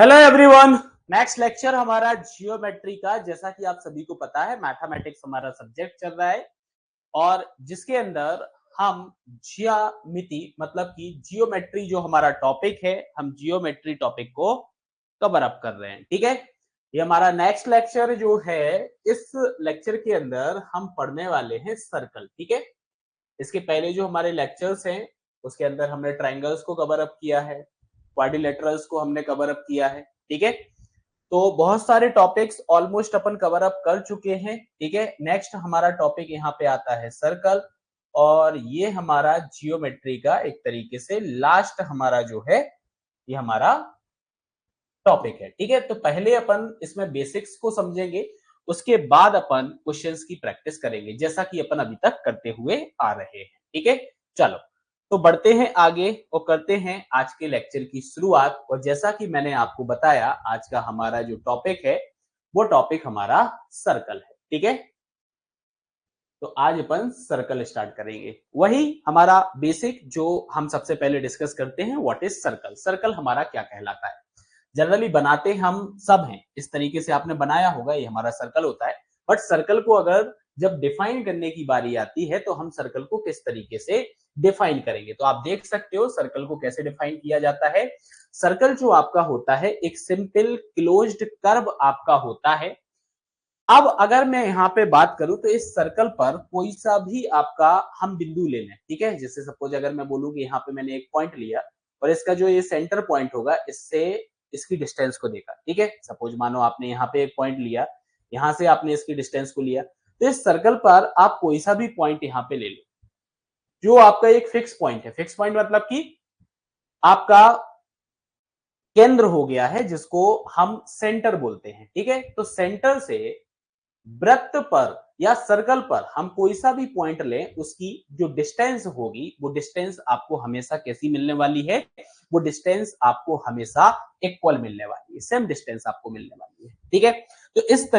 Hello everyone. Next lecture हमारा geometry का, जैसा कि आप सभी को पता है मैथमेटिक्स हमारा सब्जेक्ट चल रहा है और जिसके अंदर हम ज्यामिति मतलब कि जियोमेट्री जो हमारा टॉपिक है, हम जियोमेट्री टॉपिक को कवर अप कर रहे हैं। ठीक है, ये हमारा नेक्स्ट लेक्चर जो है। इस लेक्चर के अंदर हम पढ़ने वाले हैं सर्कल। ठीक है, इसके पहले जो हमारे लेक्चर्स हैं उसके अंदर हमने ट्राइंगल्स को कवर अप किया है, क्वाड्रिलेटरल्स को हमने कवर अप किया है। ठीक है, तो बहुत सारे टॉपिक्स ऑलमोस्ट अपन कवर अप कर चुके हैं। ठीक है, नेक्स्ट हमारा टॉपिक यहाँ पे आता है सर्कल और ये हमारा जियोमेट्री का एक तरीके से लास्ट हमारा जो है ये हमारा टॉपिक है। ठीक है, तो पहले अपन इसमें बेसिक्स को समझेंगे, उसके बाद अपन क्वेश्चंस की प्रैक्टिस करेंगे जैसा कि अपन अभी तक करते हुए आ रहे हैं। ठीक है, चलो तो बढ़ते हैं आगे और करते हैं आज के लेक्चर की शुरुआत। और जैसा कि मैंने आपको बताया आज का हमारा जो टॉपिक है वो टॉपिक हमारा सर्कल है। ठीक है, तो आज अपन सर्कल स्टार्ट करेंगे। वही हमारा बेसिक जो हम सबसे पहले डिस्कस करते हैं, व्हाट इज सर्कल। सर्कल हमारा क्या कहलाता है। जनरली बनाते हम सब हैं, इस तरीके से आपने बनाया होगा, ये हमारा सर्कल होता है। बट सर्कल को अगर जब डिफाइन करने की बारी आती है तो हम सर्कल को किस तरीके से डिफाइन करेंगे, तो आप देख सकते हो सर्कल को कैसे डिफाइन किया जाता है। सर्कल जो आपका होता है एक सिंपल क्लोज्ड कर्व आपका होता है। अब अगर मैं यहाँ पे बात करूं तो इस सर्कल पर कोई सा भी आपका हम बिंदु ले लें। ठीक है, जैसे सपोज अगर मैं बोलूं कि यहाँ पे मैंने एक पॉइंट लिया और इसका जो ये सेंटर पॉइंट होगा इससे इसकी डिस्टेंस को देखा। ठीक है, सपोज मानो आपने यहाँ पे एक पॉइंट लिया, यहाँ से आपने इसकी डिस्टेंस को लिया, तो इस सर्कल पर आप कोई सा भी पॉइंट यहाँ पे ले लो जो आपका एक फिक्स पॉइंट है। फिक्स पॉइंट मतलब कि आपका केंद्र हो गया है जिसको हम सेंटर बोलते हैं। ठीक है, तो सेंटर से वृत्त पर या सर्कल पर हम कोई सा भी पॉइंट लें, उसकी जो डिस्टेंस होगी वो डिस्टेंस आपको हमेशा कैसी मिलने वाली है, वो डिस्टेंस आपको हमेशा इक्वल मिलने वाली है, सेम डिस्टेंस आपको मिलने वाली है। ठीक है, तो इस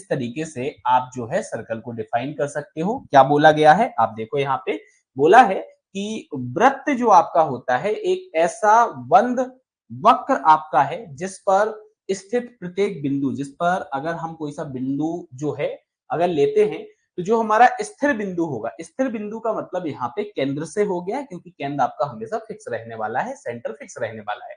तरीके से आप जो है सर्कल को डिफाइन कर सकते हो। क्या बोला गया है आप देखो, यहाँ पे बोला है कि वृत्त जो आपका होता है एक ऐसा बंद वक्र आपका है जिस पर स्थित प्रत्येक बिंदु, जिस पर अगर हम कोई सा बिंदु जो है अगर लेते हैं तो जो हमारा स्थिर बिंदु होगा, स्थिर बिंदु का मतलब यहाँ पे केंद्र से हो गया क्योंकि केंद्र आपका हमेशा फिक्स रहने वाला है, सेंटर फिक्स रहने वाला है।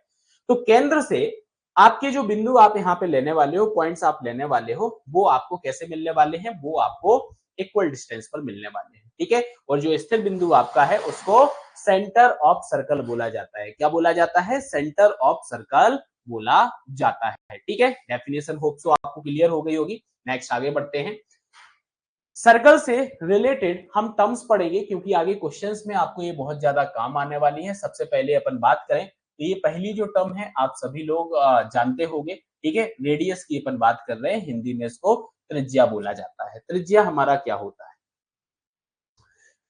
तो केंद्र से आपके जो बिंदु आप यहाँ पे लेने वाले हो, पॉइंट्स आप लेने वाले हो, वो आपको कैसे मिलने वाले हैं, वो आपको इक्वल डिस्टेंस पर मिलने वाले हैं। ठीक है, और जो स्थिर बिंदु आपका है उसको सेंटर ऑफ सर्कल बोला जाता है। क्या बोला जाता है? सेंटर ऑफ सर्कल बोला जाता है। ठीक है, डेफिनेशन होप सो आपको क्लियर हो गई होगी। नेक्स्ट आगे बढ़ते हैं। सर्कल से रिलेटेड हम टर्म्स पढ़ेंगे क्योंकि आगे क्वेश्चंस में आपको ये बहुत ज्यादा काम आने वाली है। सबसे पहले अपन बात करें तो ये पहली जो टर्म है आप सभी लोग जानते होंगे। ठीक है, रेडियस की अपन बात कर रहे हैं, हिंदी में इसको त्रिज्या बोला जाता है। त्रिज्या हमारा क्या होता है,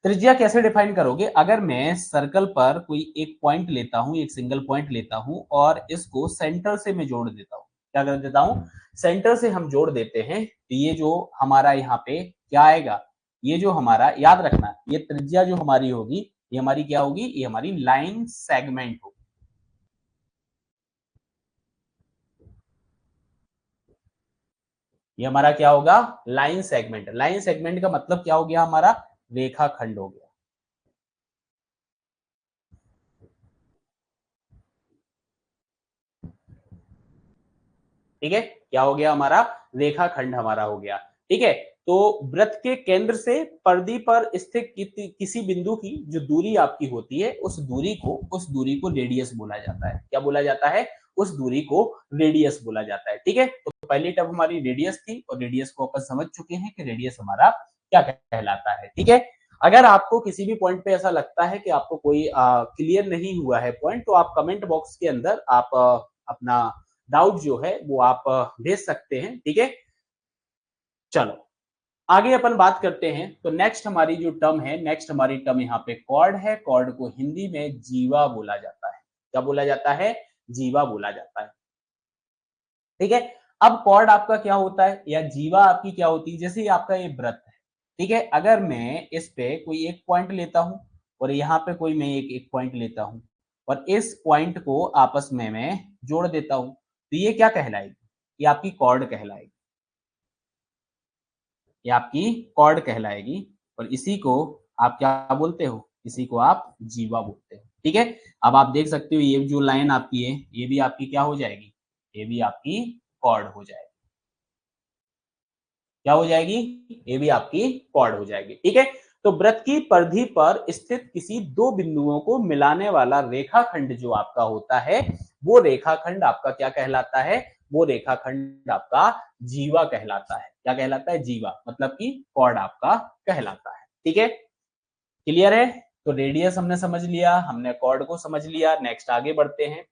त्रिज्या कैसे डिफाइन करोगे? अगर मैं सर्कल पर कोई एक पॉइंट लेता हूं, एक सिंगल पॉइंट लेता हूं और इसको सेंटर से मैं जोड़ देता हूं, क्या कर देता हूं, सेंटर से हम जोड़ देते हैं, तो ये जो हमारा यहाँ पे क्या आएगा, ये जो हमारा, याद रखना ये त्रिज्या जो हमारी होगी ये हमारी क्या होगी, ये हमारी लाइन सेगमेंट होगी। ये हमारा क्या होगा, लाइन सेगमेंट। लाइन सेगमेंट का मतलब क्या हो गया, हमारा रेखाखंड हो गया। ठीक है, क्या हो गया, हमारा रेखाखंड हमारा हो गया। ठीक है, तो वृत्त के केंद्र से परिधि पर स्थित किसी बिंदु की जो दूरी आपकी होती है उस दूरी को रेडियस बोला जाता है। क्या बोला जाता है? उस दूरी को रेडियस बोला जाता है। ठीक है, तो पहली टर्म हमारी रेडियस थी और रेडियस को अपन समझ चुके हैं कि रेडियस हमारा क्या कहलाता है। ठीक है, अगर आपको किसी भी पॉइंट पे ऐसा लगता है कि आपको कोई क्लियर नहीं हुआ है पॉइंट, तो आप कमेंट बॉक्स के अंदर आप अपना डाउट जो है वो आप भेज सकते हैं। ठीक है, चलो आगे अपन बात करते हैं। तो नेक्स्ट हमारी जो टर्म है, नेक्स्ट हमारी टर्म यहाँ पे कॉर्ड है। कॉर्ड को हिंदी में जीवा बोला जाता है। क्या बोला जाता है? जीवा बोला जाता है। ठीक है, अब कॉर्ड आपका क्या होता है या जीवा आपकी क्या होती है, जैसे आपका ये वृत्त है। ठीक है, अगर मैं इस पे कोई एक पॉइंट लेता हूं और यहाँ पे कोई मैं एक पॉइंट लेता हूं और इस पॉइंट को आपस में मैं जोड़ देता हूं, तो ये क्या कहलाएगी? ये आपकी कॉर्ड कहलाएगी, ये आपकी कॉर्ड कहलाएगी। और इसी को आप क्या बोलते हो? इसी को आप जीवा बोलते हो। ठीक है, अब आप देख सकते हो ये जो लाइन आपकी है ये भी आपकी क्या हो जाएगी? ये भी आपकी कॉर्ड हो जाएगी। क्या हो जाएगी? ये भी आपकी कॉर्ड हो जाएगी। ठीक है, तो वृत्त की परिधि पर स्थित किसी दो बिंदुओं को मिलाने वाला रेखाखंड जो आपका होता है, वो रेखाखंड आपका क्या कहलाता है? वो रेखाखंड आपका जीवा कहलाता है। क्या कहलाता है? जीवा, मतलब कि कॉर्ड आपका कहलाता है। ठीक है, क्लियर है? तो रेडियस हमने समझ लिया, हमने कॉर्ड को समझ लिया। नेक्स्ट आगे बढ़ते हैं।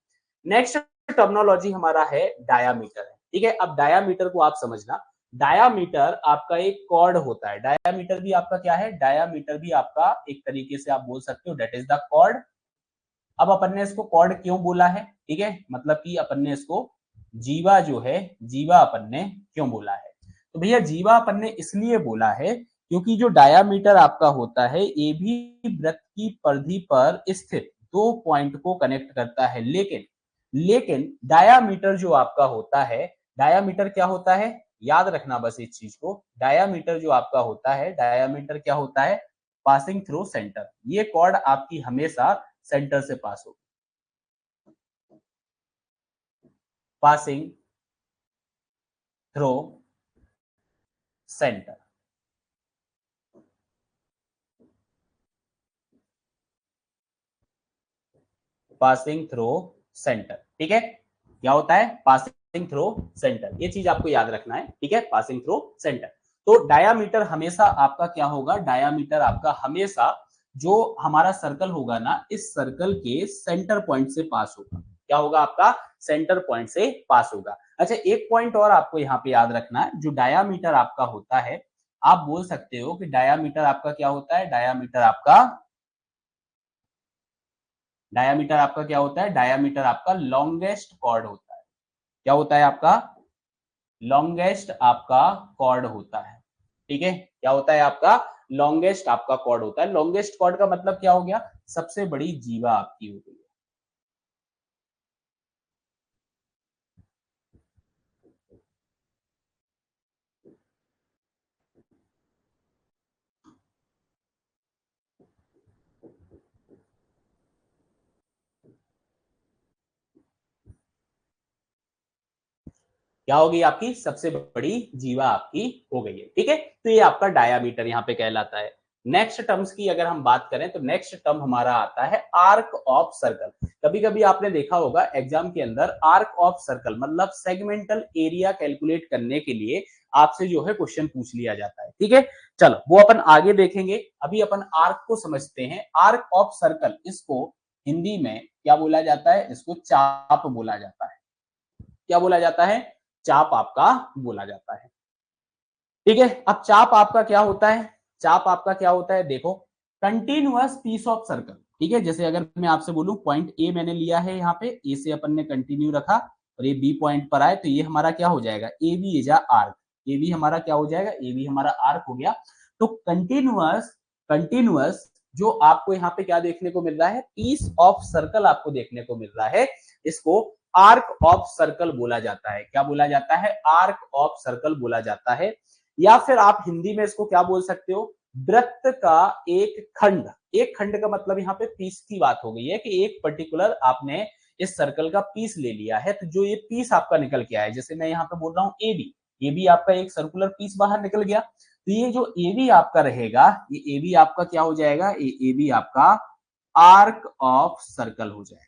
नेक्स्ट टर्मिनोलॉजी हमारा है डायामीटर है। ठीक है, अब डायामीटर को आप समझना। डायामीटर आपका एक कॉर्ड होता है। डायामीटर भी आपका क्या है? डायामीटर भी आपका एक तरीके से आप बोल सकते हो दैट इज द कॉर्ड। अब अपन ने इसको कॉर्ड क्यों बोला है? ठीक है, मतलब कि अपन ने इसको जीवा जो है, जीवा अपन ने क्यों बोला है? तो भैया जीवा अपन ने इसलिए बोला है क्योंकि जो डायामीटर आपका होता है ये भी वृत्त की परिधि पर स्थित दो पॉइंट को कनेक्ट करता है। लेकिन डायामीटर जो आपका होता है, डायामीटर क्या होता है? याद रखना बस इस चीज को। डायामीटर जो आपका होता है, डायामीटर क्या होता है? Passing through centre. ये कॉर्ड आपकी हमेशा सेंटर से पास होगी, passing through centre. Passing through centre. ठीक है, क्या होता है? Passing through centre. ये चीज आपको याद रखना है। ठीक है, पासिंग थ्रू सेंटर। तो डायामीटर हमेशा आपका क्या होगा? डायामीटर आपका हमेशा जो हमारा सर्कल होगा ना, इस सर्कल के सेंटर पॉइंट से पास होगा। क्या होगा? आपका सेंटर पॉइंट से पास होगा। अच्छा, एक पॉइंट और आपको यहाँ पे याद रखना है। जो डायामीटर आपका होता है, आप बोल सकते हो कि डायामीटर आपका क्या होता है? डायामीटर आपका क्या होता है? डायामीटर आपका लॉन्गेस्ट कॉर्ड होता है। क्या होता है आपका? लॉन्गेस्ट आपका कॉर्ड होता है। ठीक है, क्या होता है आपका? लॉन्गेस्ट आपका कॉर्ड होता है। लॉन्गेस्ट कॉर्ड का मतलब क्या हो गया? सबसे बड़ी जीवा आपकी हो गई। क्या होगी? आपकी सबसे बड़ी जीवा आपकी हो गई है। ठीक है, तो ये आपका डायामीटर यहाँ पे कहलाता है। नेक्स्ट टर्म्स की अगर हम बात करें तो नेक्स्ट टर्म हमारा आता है आर्क ऑफ सर्कल। कभी कभी आपने देखा होगा एग्जाम के अंदर आर्क ऑफ सर्कल मतलब सेगमेंटल एरिया कैलकुलेट करने के लिए आपसे जो है क्वेश्चन पूछ लिया जाता है। ठीक है, चलो वो अपन आगे देखेंगे। अभी अपन आर्क को समझते हैं। आर्क ऑफ सर्कल, इसको हिंदी में क्या बोला जाता है? इसको चाप बोला जाता है। क्या बोला जाता है? चाप आपका बोला जाता है। ठीक है, अब चाप आपका क्या होता है? चाप आपका क्या होता है? देखो, कंटिन्यूअस पीस ऑफ सर्कल। ठीक है, जैसे अगर मैं आपसे बोलूं पॉइंट ए मैंने लिया है, यहाँ पे ए से अपन ने कंटिन्यू रखा और ये बी पॉइंट पर आए तो ये हमारा क्या हो जाएगा? A B is arc. A B हमारा क्या हो जाएगा? ए बी हमारा आर्क हो गया। तो कंटिन्यूअस कंटिन्यूअस जो आपको यहाँ पे क्या देखने को मिल रहा है? पीस ऑफ सर्कल आपको देखने को मिल रहा है। इसको आर्क ऑफ सर्कल बोला जाता है। क्या बोला जाता है? आर्क ऑफ सर्कल बोला जाता है। या फिर आप हिंदी में इसको क्या बोल सकते हो? वृत्त का एक खंड। एक खंड का मतलब यहाँ पे पीस की बात हो गई है कि एक पर्टिकुलर आपने इस सर्कल का पीस ले लिया है, तो जो ये पीस आपका निकल के आया, जैसे मैं यहाँ पे बोल रहा हूँ ए बी, ये भी आपका एक सर्कुलर पीस बाहर निकल गया, तो ये जो ए बी आपका रहेगा, ये ए बी आपका क्या हो जाएगा? ये ए बी आपका आर्क ऑफ सर्कल हो जाएगा।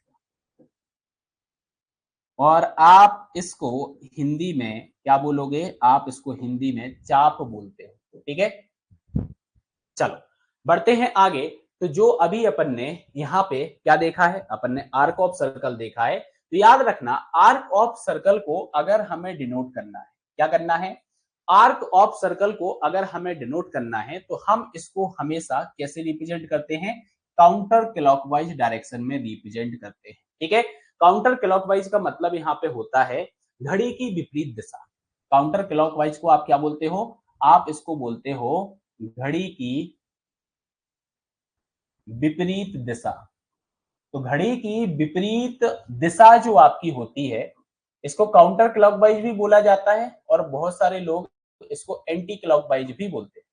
और आप इसको हिंदी में क्या बोलोगे? आप इसको हिंदी में चाप बोलते हो। ठीक है, चलो बढ़ते हैं आगे। तो जो अभी अपन ने यहाँ पे क्या देखा है? अपन ने आर्क ऑफ सर्कल देखा है। तो याद रखना, आर्क ऑफ सर्कल को अगर हमें डिनोट करना है, क्या करना है? आर्क ऑफ सर्कल को अगर हमें डिनोट करना है तो हम इसको हमेशा कैसे रिप्रेजेंट करते हैं? काउंटर क्लॉकवाइज डायरेक्शन में रिप्रेजेंट करते हैं। ठीक है, काउंटर क्लॉकवाइज का मतलब यहाँ पे होता है घड़ी की विपरीत दिशा। काउंटर क्लॉकवाइज को आप क्या बोलते हो? आप इसको बोलते हो घड़ी की विपरीत दिशा। तो घड़ी की विपरीत दिशा जो आपकी होती है, इसको काउंटर क्लॉकवाइज भी बोला जाता है और बहुत सारे लोग इसको एंटी क्लॉकवाइज भी बोलते हैं।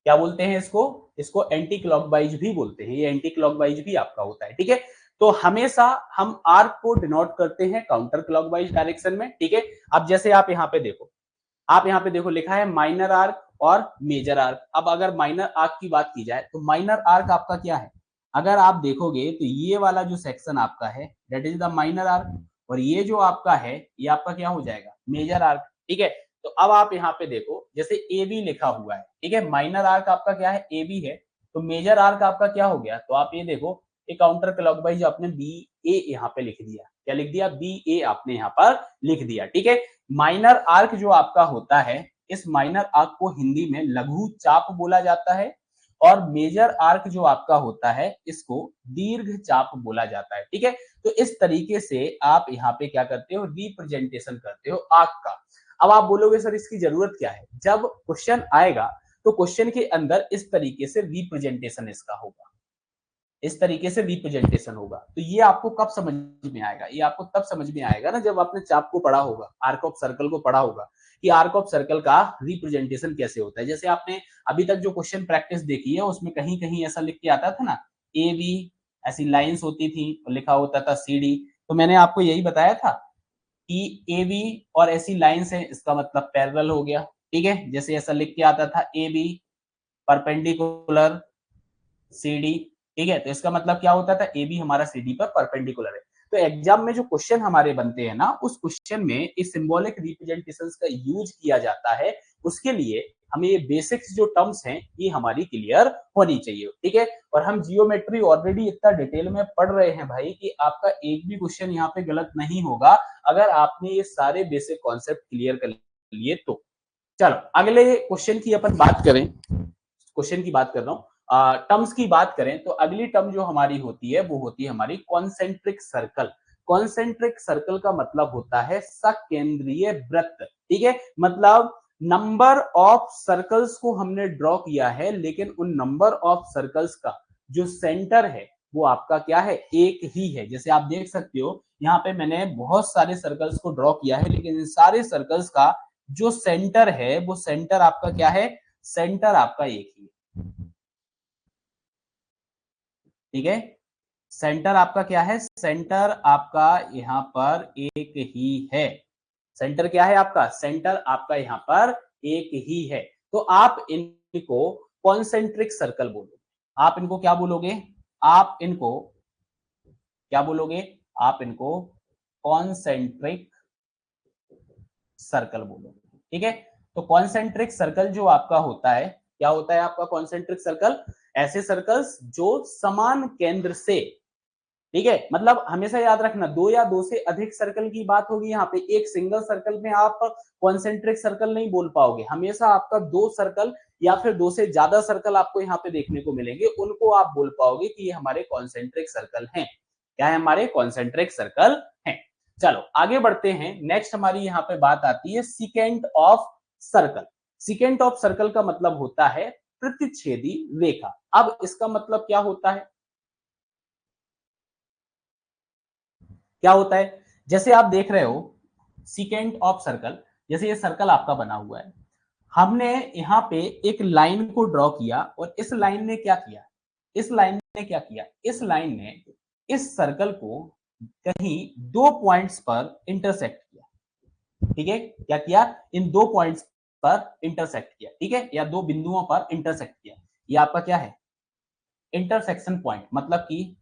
क्या बोलते हैं इसको? इसको एंटी क्लॉकवाइज भी बोलते हैं। ये एंटी क्लॉकवाइज भी आपका होता है, ठीक है। तो हमेशा हम आर्क को डिनोट करते हैं काउंटर क्लॉकवाइज डायरेक्शन में, ठीक है। अब जैसे आप यहाँ पे देखो, आप यहाँ पे देखो लिखा है माइनर आर्क और मेजर आर्क। अब अगर माइनर आर्क की बात की जाए तो माइनर आर्क आपका क्या है? अगर आप देखोगे तो ये वाला जो सेक्शन आपका है that is the minor arc, और ये जो आपका है ये आपका क्या हो जाएगा? मेजर आर्क, ठीक है। तो अब आप यहाँ पे देखो जैसे ए बी लिखा हुआ है, ठीक है। माइनर आर्क आपका क्या है? ए बी है। तो मेजर आर्क आपका क्या हो गया? तो आप ये देखो, ये काउंटर क्लॉकवाइज आपने बी ए यहाँ पे लिख दिया। क्या लिख दिया? बी ए आपने यहाँ पर लिख दिया, ठीक है। माइनर आर्क जो आपका होता है, इस माइनर आर्क को हिंदी में लघु चाप बोला जाता है, और मेजर आर्क जो आपका होता है इसको दीर्घ चाप बोला जाता है, ठीक है। तो इस तरीके से आप यहाँ पे क्या करते हो? रिप्रेजेंटेशन करते हो आर्क का। अब आप बोलोगे सर इसकी जरूरत क्या है? जब क्वेश्चन आएगा तो क्वेश्चन के अंदर इस तरीके से रिप्रेजेंटेशन इसका होगा, इस तरीके से रिप्रेजेंटेशन होगा। तो ये आपको कब समझ में आएगा? ये आपको तब समझ में आएगा ना जब आपने चाप को पढ़ा होगा, आर्क ऑफ सर्कल को पढ़ा होगा कि आर्क ऑफ सर्कल का रिप्रेजेंटेशन कैसे होता है। जैसे आपने अभी तक जो क्वेश्चन प्रैक्टिस देखी है उसमें कहीं कहीं ऐसा लिख के आता था ना, ए बी ऐसी लाइंस होती थी और लिखा होता था सी डी। तो मैंने आपको यही बताया था कि ए बी और ऐसी लाइंस है इसका मतलब पैरेलल हो गया, ठीक है। जैसे ऐसा लिख के आता था A B perpendicular C D, ठीक है। तो इसका मतलब क्या होता था? ए बी हमारा सी डी पर परपेंडिकुलर है। तो एग्जाम में जो क्वेश्चन हमारे बनते हैं ना, उस क्वेश्चन में इस सिंबॉलिक रिप्रेजेंटेशंस का यूज किया जाता है। उसके लिए हमें ये बेसिक्स जो टर्म्स हैं ये हमारी क्लियर होनी चाहिए, ठीक है। और हम जियोमेट्री ऑलरेडी इतना डिटेल में पढ़ रहे हैं भाई कि आपका एक भी क्वेश्चन यहाँ पे गलत नहीं होगा अगर आपने ये सारे बेसिक कॉन्सेप्ट क्लियर कर लिए तो। चलो अगले क्वेश्चन की अपन बात करें, क्वेश्चन की बात कर रहा हूँ। टर्म्स की बात करें तो अगली टर्म जो हमारी होती है वो होती है हमारी कॉन्सेंट्रिक सर्कल। कॉन्सेंट्रिक सर्कल का मतलब होता है सकेंद्रीय वृत्त, ठीक है। मतलब नंबर ऑफ सर्कल्स को हमने ड्रॉ किया है, लेकिन उन नंबर ऑफ सर्कल्स का जो सेंटर है वो आपका क्या है? एक ही है। जैसे आप देख सकते हो यहाँ पे मैंने बहुत सारे सर्कल्स को ड्रॉ किया है, लेकिन इन सारे सर्कल्स का जो सेंटर है वो सेंटर आपका क्या है? सेंटर आपका एक ही है, ठीक है। सेंटर आपका क्या है? सेंटर आपका यहाँ पर एक ही है। सेंटर क्या है आपका? सेंटर आपका यहाँ पर एक ही है। तो आप इनको कॉन्सेंट्रिक सर्कल बोलोगे। आप इनको क्या बोलोगे? आप इनको क्या बोलोगे? आप इनको कॉन्सेंट्रिक सर्कल बोलोगे, ठीक है। तो कॉन्सेंट्रिक सर्कल जो आपका होता है, क्या होता है आपका कॉन्सेंट्रिक सर्कल? ऐसे सर्कल्स जो समान केंद्र से, ठीक है। मतलब हमेशा याद रखना, दो या दो से अधिक सर्कल की बात होगी यहाँ पे। एक सिंगल सर्कल में आप कॉन्सेंट्रिक सर्कल नहीं बोल पाओगे। हमेशा आपका दो सर्कल या फिर दो से ज्यादा सर्कल आपको यहाँ पे देखने को मिलेंगे, उनको आप बोल पाओगे कि ये हमारे कॉन्सेंट्रिक सर्कल हैं। क्या है? हमारे कॉन्सेंट्रिक सर्कल हैं। चलो आगे बढ़ते हैं। नेक्स्ट हमारी यहाँ पे बात आती है secant of circle. Secant of circle का मतलब होता है प्रतिच्छेदी रेखा। अब इसका मतलब क्या होता है? क्या होता है? जैसे आप देख रहे हो सिकेंट ऑफ सर्कल, जैसे ये सर्कल आपका बना हुआ है, हमने यहाँ पे एक लाइन को ड्रॉ किया और इस लाइन ने क्या किया? इस लाइन ने क्या किया? इस लाइन ने इस सर्कल को कहीं दो पॉइंट्स पर इंटरसेक्ट किया, ठीक है। क्या किया? इन दो पॉइंट्स पर इंटरसेक्ट किया, ठीक है, या दो बिंदुओं पर इंटरसेक्ट किया। ये आपका क्या है? इंटरसेक्शन पॉइंट, मतलब कि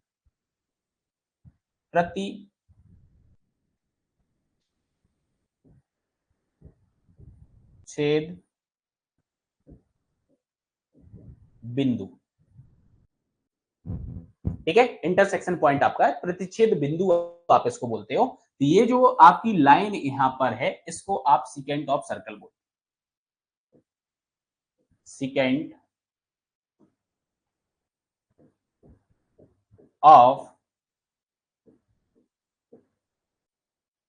प्रति छेद बिंदु, ठीक है। इंटरसेक्शन पॉइंट आपका है, प्रतिच्छेद बिंदु आप इसको बोलते हो। तो ये जो आपकी लाइन यहां पर है इसको आप सिकेंट ऑफ सर्कल बोलते हो। सिकेंट ऑफ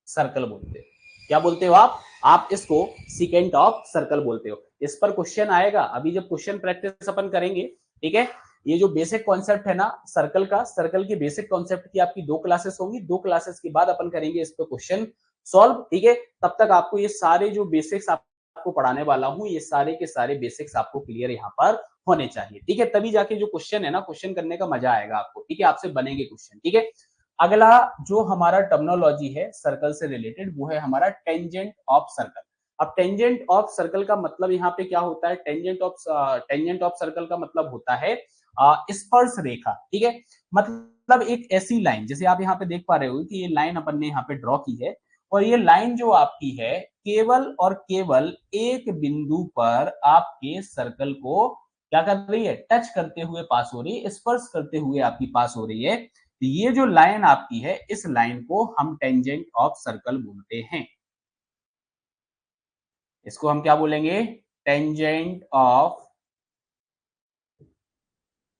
सर्कल बोलते हो। क्या बोलते हो आप इसको सिकेंट ऑफ सर्कल बोलते हो। इस पर क्वेश्चन आएगा अभी जब क्वेश्चन प्रैक्टिस अपन करेंगे, ठीक है। ये जो बेसिक कॉन्सेप्ट है ना सर्कल का, सर्कल की बेसिक कॉन्सेप्ट की आपकी 2 क्लासेस होंगी, 2 क्लासेस के बाद अपन करेंगे इस पे क्वेश्चन सॉल्व, ठीक है। तब तक आपको ये सारे जो बेसिक्स आपको पढ़ाने वाला हूं, ये सारे के सारे बेसिक्स आपको क्लियर यहाँ पर होने चाहिए, ठीक है। तभी जाके जो क्वेश्चन है ना, क्वेश्चन करने का मजा आएगा आपको, ठीक है, आपसे बनेंगे क्वेश्चन, ठीक है। अगला जो हमारा टर्मिनोलॉजी है सर्कल से रिलेटेड, वो है हमारा टेंजेंट ऑफ सर्कल। अब टेंजेंट ऑफ सर्कल का मतलब यहाँ पे क्या होता है, टेंजेंट ऑफ सर्कल का मतलब होता है स्पर्श रेखा, ठीक है। मतलब एक ऐसी लाइन, जैसे आप यहाँ पे देख पा रहे हो कि ये लाइन अपन ने यहाँ पे ड्रॉ की है, और ये लाइन जो आपकी है केवल और केवल एक बिंदु पर आपके सर्कल को क्या कर रही है, टच करते हुए पास हो रही है, स्पर्श करते हुए आपकी पास हो रही है। तो ये जो लाइन आपकी है, इस लाइन को हम टेंजेंट ऑफ सर्कल बोलते हैं। इसको हम क्या बोलेंगे, टेंजेंट ऑफ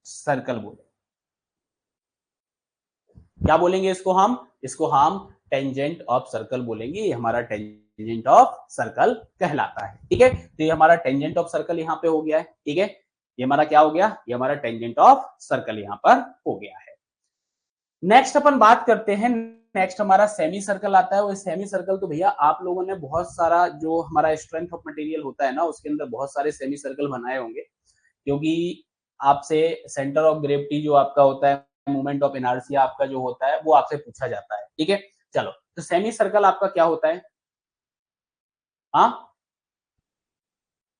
सर्कल बोले, क्या बोलेंगे इसको हम टेंजेंट ऑफ सर्कल बोलेंगे। ये हमारा टेंजेंट ऑफ सर्कल कहलाता है, ठीक है। तो ये हमारा टेंजेंट ऑफ सर्कल यहाँ पे हो गया है, ठीक है। ये हमारा क्या हो गया, ये हमारा टेंजेंट ऑफ सर्कल यहाँ पर हो गया है। नेक्स्ट अपन बात करते हैं, नेक्स्ट हमारा सेमी सर्कल आता है। वो सेमी सर्कल तो भैया आप लोगों ने बहुत सारा जो हमारा स्ट्रेंथ ऑफ मटेरियल होता है ना, उसके अंदर बहुत सारे सेमी सर्कल बनाए होंगे, क्योंकि आपसे सेंटर ऑफ ग्रेविटी जो आपका होता है, मोमेंट ऑफ इनर्शिया आपका जो होता है, वो आपसे पूछा जाता है, ठीक है। चलो, तो सेमी सर्कल आपका क्या होता है, हाँ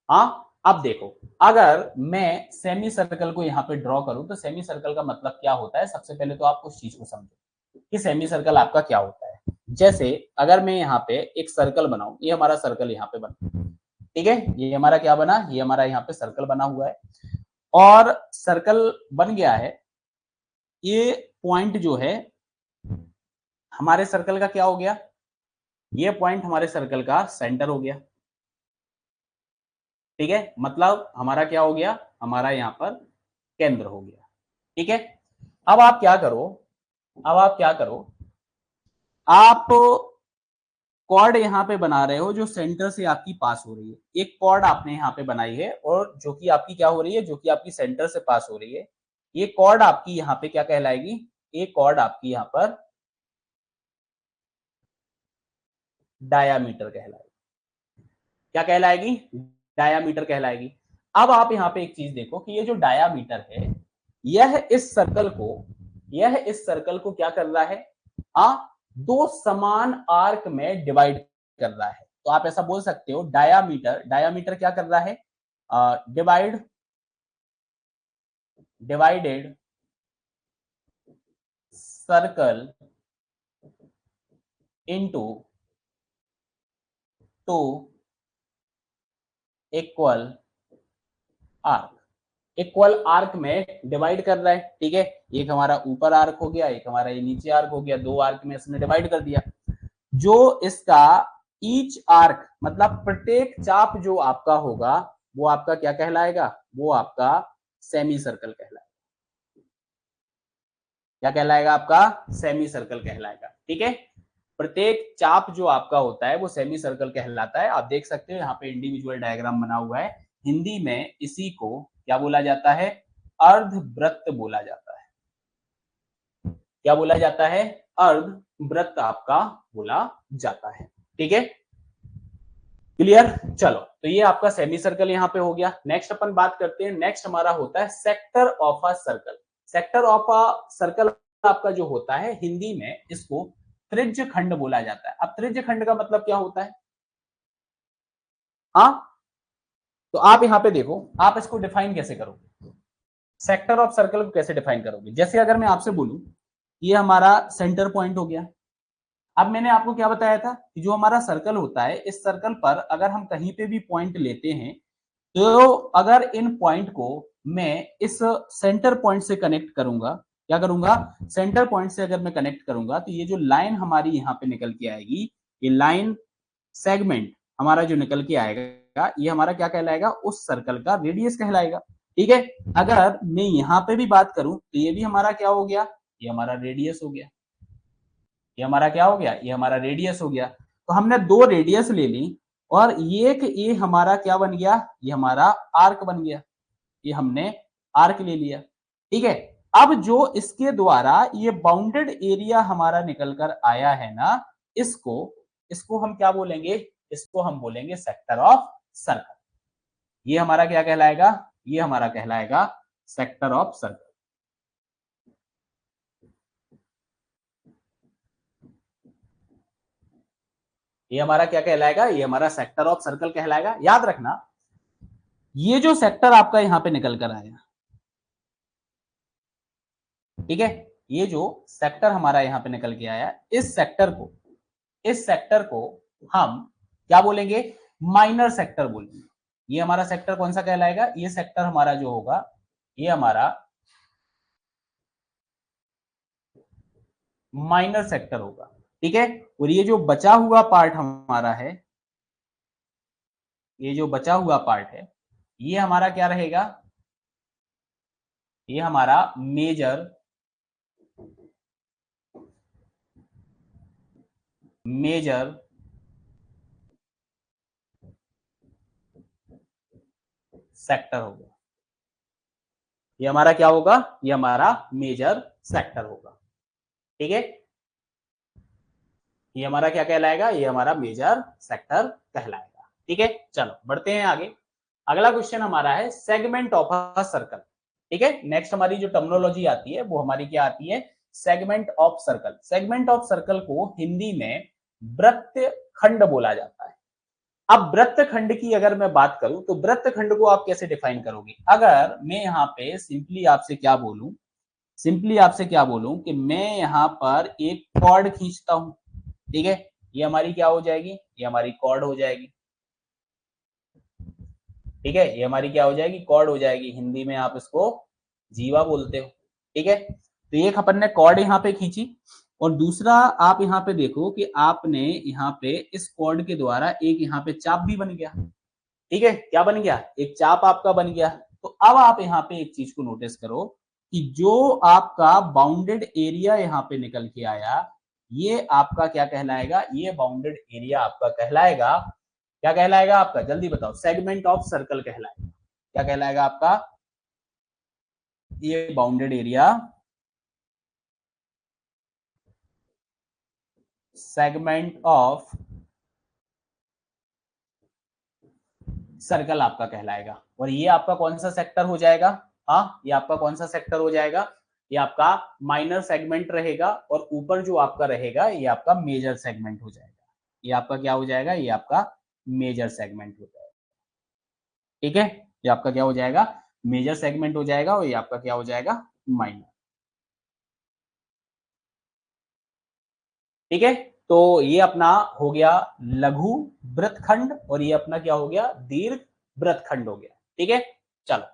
हाँ। अब देखो, अगर मैं सेमी सर्कल को यहाँ पे ड्रॉ करूं, तो सेमी सर्कल का मतलब क्या होता है, सबसे पहले तो आप उस चीज को समझो कि सेमी सर्कल आपका क्या होता है। जैसे अगर मैं यहाँ पे एक सर्कल बनाऊं, ये हमारा सर्कल यहाँ पे बना, ठीक है, ये हमारा क्या बना, ये हमारा यहाँ पे सर्कल बना हुआ है, और सर्कल बन गया है। ये पॉइंट जो है हमारे सर्कल का क्या हो गया, ये पॉइंट हमारे सर्कल का सेंटर हो गया, ठीक है। मतलब हमारा क्या हो गया, हमारा यहाँ पर केंद्र हो गया, ठीक है। अब आप क्या करो, आप कॉर्ड यहाँ पे बना रहे हो जो सेंटर से आपकी पास हो रही है। एक कॉर्ड आपने यहाँ पे बनाई है, और जो कि आपकी क्या हो रही है, जो कि आपकी सेंटर से पास हो रही है। ये कॉर्ड आपकी यहाँ पे क्या कहलाएगी, एक कॉर्ड आपकी यहाँ पर डायामीटर कहलाएगी, क्या कहलाएगी, डायामीटर कहलाएगी। अब आप यहाँ पे एक चीज देखो कि ये जो डायामीटर है, यह इस सर्कल को क्या कर रहा है, दो समान आर्क में डिवाइड कर रहा है। तो आप ऐसा बोल सकते हो, डायामीटर क्या कर रहा है, divided circle into two equal arc में डिवाइड कर रहा है, ठीक है। एक हमारा ऊपर आर्क हो गया, एक हमारा ये नीचे आर्क हो गया, दो आर्क में इसने डिवाइड कर दिया। जो इसका ईच आर्क मतलब प्रत्येक चाप जो आपका होगा, वो आपका क्या कहलाएगा, वो आपका सेमी सर्कल कहलाएगा। क्या कहलाएगा, आपका सेमी सर्कल कहलाएगा, ठीक है। प्रत्येक चाप जो आपका होता है वो सेमी सर्कल कहलाता है। आप देख सकते हो यहाँ पे इंडिविजुअल डायग्राम बना हुआ है। हिंदी में इसी को क्या बोला जाता है, अर्धवृत्त बोला जाता है। क्या बोला जाता है, अर्धवृत्त आपका बोला जाता है, ठीक है। क्लियर, चलो, तो ये आपका सेमी सर्कल यहाँ पे हो गया। नेक्स्ट अपन बात करते हैं, नेक्स्ट हमारा होता है sector of a circle. Sector of a circle आपका जो होता है, हिंदी में इसको त्रिज्य खंड बोला जाता है। अब त्रिज्य खंड का मतलब क्या होता है, हाँ, तो आप यहाँ पे देखो, आप इसको डिफाइन कैसे करोगे, सेक्टर ऑफ सर्कल को कैसे डिफाइन करोगे। जैसे अगर मैं आपसे बोलूं, ये हमारा सेंटर पॉइंट हो गया। अब मैंने आपको क्या बताया था कि जो हमारा सर्कल होता है, इस सर्कल पर अगर हम कहीं पे भी पॉइंट लेते हैं, तो अगर इन पॉइंट को मैं इस सेंटर पॉइंट से कनेक्ट करूंगा, क्या करूंगा, सेंटर पॉइंट से अगर मैं कनेक्ट करूंगा, तो ये जो लाइन हमारी यहाँ पे निकल के आएगी, ये लाइन सेगमेंट हमारा जो निकल के आएगा, ये हमारा क्या कहलाएगा, उस सर्कल का रेडियस कहलाएगा, ठीक है। अगर मैं यहाँ पे भी बात करूं, तो ये भी हमारा क्या हो गया, ये हमारा रेडियस हो गया। ये हमारा क्या हो गया, ये हमारा रेडियस हो गया। तो हमने दो रेडियस ले ली, और ये हमारा क्या बन गया, ये हमारा आर्क बन गया। ये हमने आर्क ले लिया। ठीक है। अब जो इसके द्वारा ये बाउंडेड एरिया हमारा निकल कर आया है ना, इसको इसको हम क्या बोलेंगे? इसको हम बोलेंगे सेक्टर ऑफ सर्कल। ये हमारा क्या कहलाएगा? ये हमारा कहलाएगा सेक्टर ऑफ सर्कल। ये हमारा क्या कहलाएगा? ये हमारा सेक्टर ऑफ सर्कल कहलाएगा। याद रखना, ये जो सेक्टर आपका यहां पे निकल कर आया, ठीक है, ये जो सेक्टर हमारा यहां पे निकल के आया, इस सेक्टर को हम क्या बोलेंगे? माइनर सेक्टर बोलेंगे। ये हमारा सेक्टर कौन सा कहलाएगा? ये सेक्टर हमारा जो होगा, ये हमारा माइनर सेक्टर होगा। ठीक है। और ये जो बचा हुआ पार्ट हमारा है, ये जो बचा हुआ पार्ट है, ये हमारा क्या रहेगा? ये हमारा मेजर सेक्टर होगा। ये हमारा क्या होगा? ये हमारा मेजर सेक्टर होगा। ठीक है। ये हमारा क्या कहलाएगा? ये हमारा मेजर सेक्टर कहलाएगा। ठीक है। चलो बढ़ते हैं आगे। अगला क्वेश्चन हमारा है सेगमेंट ऑफ अ सर्कल। ठीक है। नेक्स्ट हमारी जो टर्मिनोलॉजी आती है वो हमारी क्या आती है? Segment of circle. Segment of circle को हिंदी में वृत्त खंड बोला जाता है। अब वृत्त खंड की अगर मैं बात करूं तो वृत्त खंड को आप कैसे डिफाइन करोगे? अगर मैं यहाँ पे सिंपली आपसे क्या बोलूं कि मैं यहाँ पर एक कॉर्ड खींचता हूं, ठीक है, ये हमारी क्या हो जाएगी? ये हमारी कॉर्ड हो जाएगी। ठीक है, ये हमारी क्या हो जाएगी? कॉर्ड हो जाएगी। हिंदी में आप इसको जीवा बोलते हो। ठीक है। तो एक अपन ने कॉर्ड यहाँ पे खींची, और दूसरा आप यहाँ पे देखो कि आपने यहाँ पे इस कॉर्ड के द्वारा एक यहाँ पे चाप भी बन गया। ठीक है, क्या बन गया? एक चाप आपका बन गया। तो अब आप यहाँ पे एक चीज को नोटिस करो कि जो आपका बाउंडेड एरिया यहाँ पे निकल के आया, ये आपका क्या कहलाएगा? ये बाउंडेड एरिया आपका कहलाएगा। क्या कहलाएगा आपका? जल्दी बताओ। सेगमेंट ऑफ सर्कल कहलाएगा। क्या कहलाएगा आपका? ये bounded area segment of circle आपका कहलाएगा। और ये आपका कौन सा सेक्टर हो जाएगा? हाँ, ये आपका कौन सा सेक्टर हो जाएगा? ये आपका माइनर सेगमेंट रहेगा, और ऊपर जो आपका रहेगा ये आपका मेजर सेगमेंट हो जाएगा। ये आपका क्या हो जाएगा? ये आपका मेजर सेगमेंट हो जाएगा। ठीक है, ये आपका क्या हो जाएगा? मेजर सेगमेंट हो जाएगा, और ये आपका क्या हो जाएगा? माइनर। ठीक है। तो ये अपना हो गया लघु वृत्तखंड, और ये अपना क्या हो गया? दीर्घ वृत्तखंड हो गया। ठीक है। चलो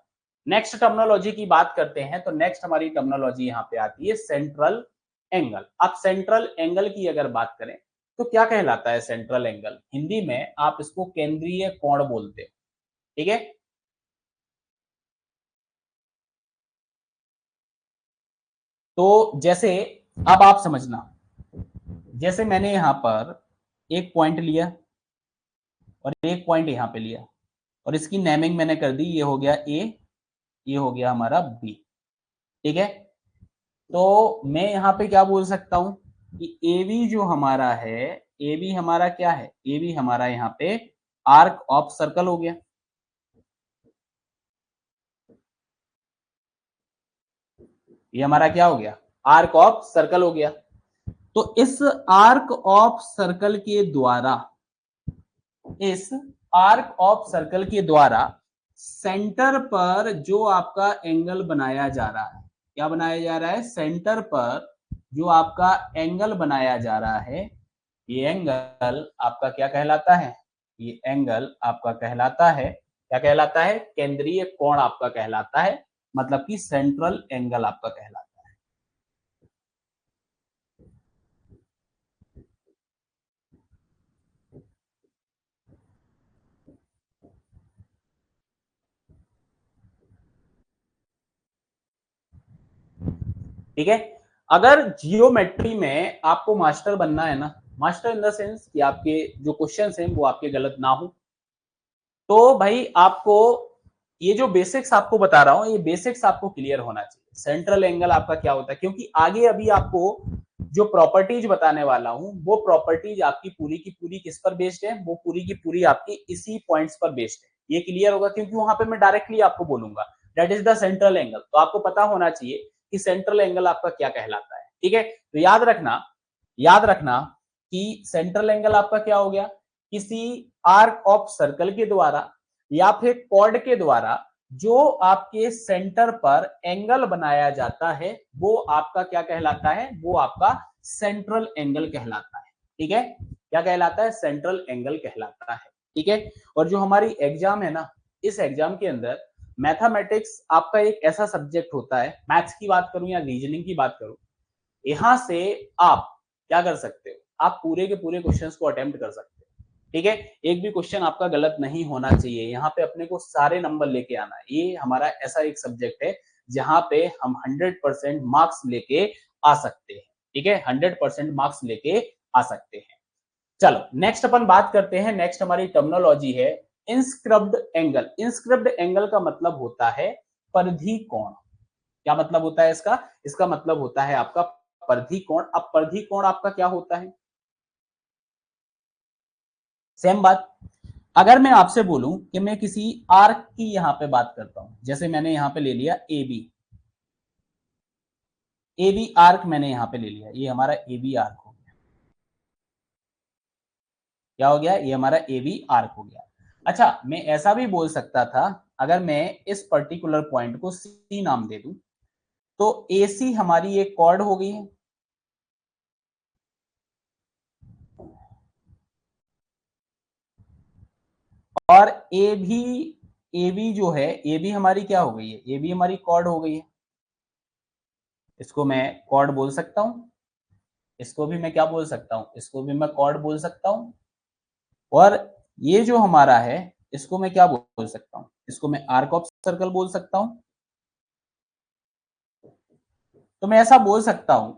नेक्स्ट टर्मिनोलॉजी की बात करते हैं। तो नेक्स्ट हमारी टर्मिनोलॉजी यहाँ पे आती है सेंट्रल एंगल। अब सेंट्रल एंगल की अगर बात करें तो क्या कहलाता है सेंट्रल एंगल? हिंदी में आप इसको केंद्रीय कोण बोलते हो। ठीक है। तो जैसे अब आप समझना, जैसे मैंने यहां पर एक पॉइंट लिया और एक पॉइंट यहां पे लिया, और इसकी नेमिंग मैंने कर दी, ये हो गया ए, ये हो गया हमारा बी। ठीक है। तो मैं यहां पे क्या बोल सकता हूं कि ए बी जो हमारा है, ए बी हमारा क्या है? ए बी हमारा यहाँ पे आर्क ऑफ सर्कल हो गया। ये हमारा क्या हो गया? आर्क ऑफ सर्कल हो गया। तो इस आर्क ऑफ सर्कल के द्वारा, इस आर्क ऑफ सर्कल के द्वारा सेंटर पर जो आपका एंगल बनाया जा रहा है, क्या बनाया जा रहा है? सेंटर पर जो आपका एंगल बनाया जा रहा है, ये एंगल आपका क्या कहलाता है? ये एंगल आपका कहलाता है, क्या कहलाता है? केंद्रीय कोण आपका कहलाता है, मतलब कि सेंट्रल एंगल आपका कहलाता है। ठीक है। अगर जियोमेट्री में आपको मास्टर बनना है ना, मास्टर इन द सेंस कि आपके जो क्वेश्चंस हैं वो आपके गलत ना हो, तो भाई आपको ये जो बेसिक्स आपको बता रहा हूं, ये बेसिक्स आपको क्लियर होना चाहिए। सेंट्रल एंगल आपका क्या होता है, क्योंकि आगे अभी आपको जो प्रॉपर्टीज बताने वाला हूं वो प्रॉपर्टीज आपकी पूरी की पूरी किस पर बेस्ड है, वो पूरी की पूरी आपकी इसी पॉइंट्स पर बेस्ड है। ये क्लियर होगा, क्योंकि वहां पे मैं डायरेक्टली आपको बोलूंगा that is the central angle, तो आपको पता होना चाहिए कि सेंट्रल एंगल आपका क्या कहलाता है। ठीक है, तो याद रखना कि सेंट्रल एंगल आपका क्या हो गया, किसी आर्क ऑफ सर्कल के द्वारा या फिर कॉर्ड के द्वारा जो आपके सेंटर पर एंगल बनाया जाता है वो आपका क्या कहलाता है, वो आपका सेंट्रल एंगल कहलाता है। ठीक है, क्या कहलाता है, सेंट्रल एंगल कहलाता है। ठीक है, और जो हमारी एग्जाम है ना, इस एग्जाम के अंदर मैथमेटिक्स आपका एक ऐसा सब्जेक्ट होता है, मैथ्स की बात करूं या रीजनिंग की बात करूं, यहां से आप क्या कर सकते हो, आप पूरे के पूरे क्वेश्चंस को अटेम्प्ट कर सकते हो। ठीक है, एक भी क्वेश्चन आपका गलत नहीं होना चाहिए, यहाँ पे अपने को सारे नंबर लेके आना है। ये हमारा ऐसा एक सब्जेक्ट है जहां पे हम 100% मार्क्स लेके आ सकते हैं। ठीक है, 100% मार्क्स लेके आ सकते हैं। चलो नेक्स्ट अपन बात करते हैं, नेक्स्ट हमारी टर्मिनोलॉजी है इंस्क्रब्ड एंगल। इंस्क्रब्ड एंगल का मतलब होता है परिधि कोण। क्या मतलब होता है इसका, इसका मतलब होता है आपका परिधि कोण। अब परिधि कोण आपका क्या होता है, सेम बात। अगर मैं आपसे बोलूं कि मैं किसी आर्क की यहां पे बात करता हूं, जैसे मैंने यहां पे ले लिया A B, A B arc मैंने यहां पे ले लिया, ये हमारा ए बी आर्क हो गया। क्या हो गया, ये हमारा ए बी आर्क हो गया। अच्छा, मैं ऐसा भी बोल सकता था, अगर मैं इस पर्टिकुलर पॉइंट को सी नाम दे दूं तो ए सी हमारी एक कॉर्ड हो गई है, और ए बी जो है, ए बी हमारी क्या हो गई है, ए बी हमारी कॉर्ड हो गई है। इसको मैं कॉर्ड बोल सकता हूं, इसको भी मैं क्या बोल सकता हूं, इसको भी मैं कॉर्ड बोल सकता हूं। और ये जो हमारा है इसको मैं क्या बोल सकता हूं, इसको मैं आर्क ऑफ सर्कल बोल सकता हूं। तो मैं ऐसा बोल सकता हूं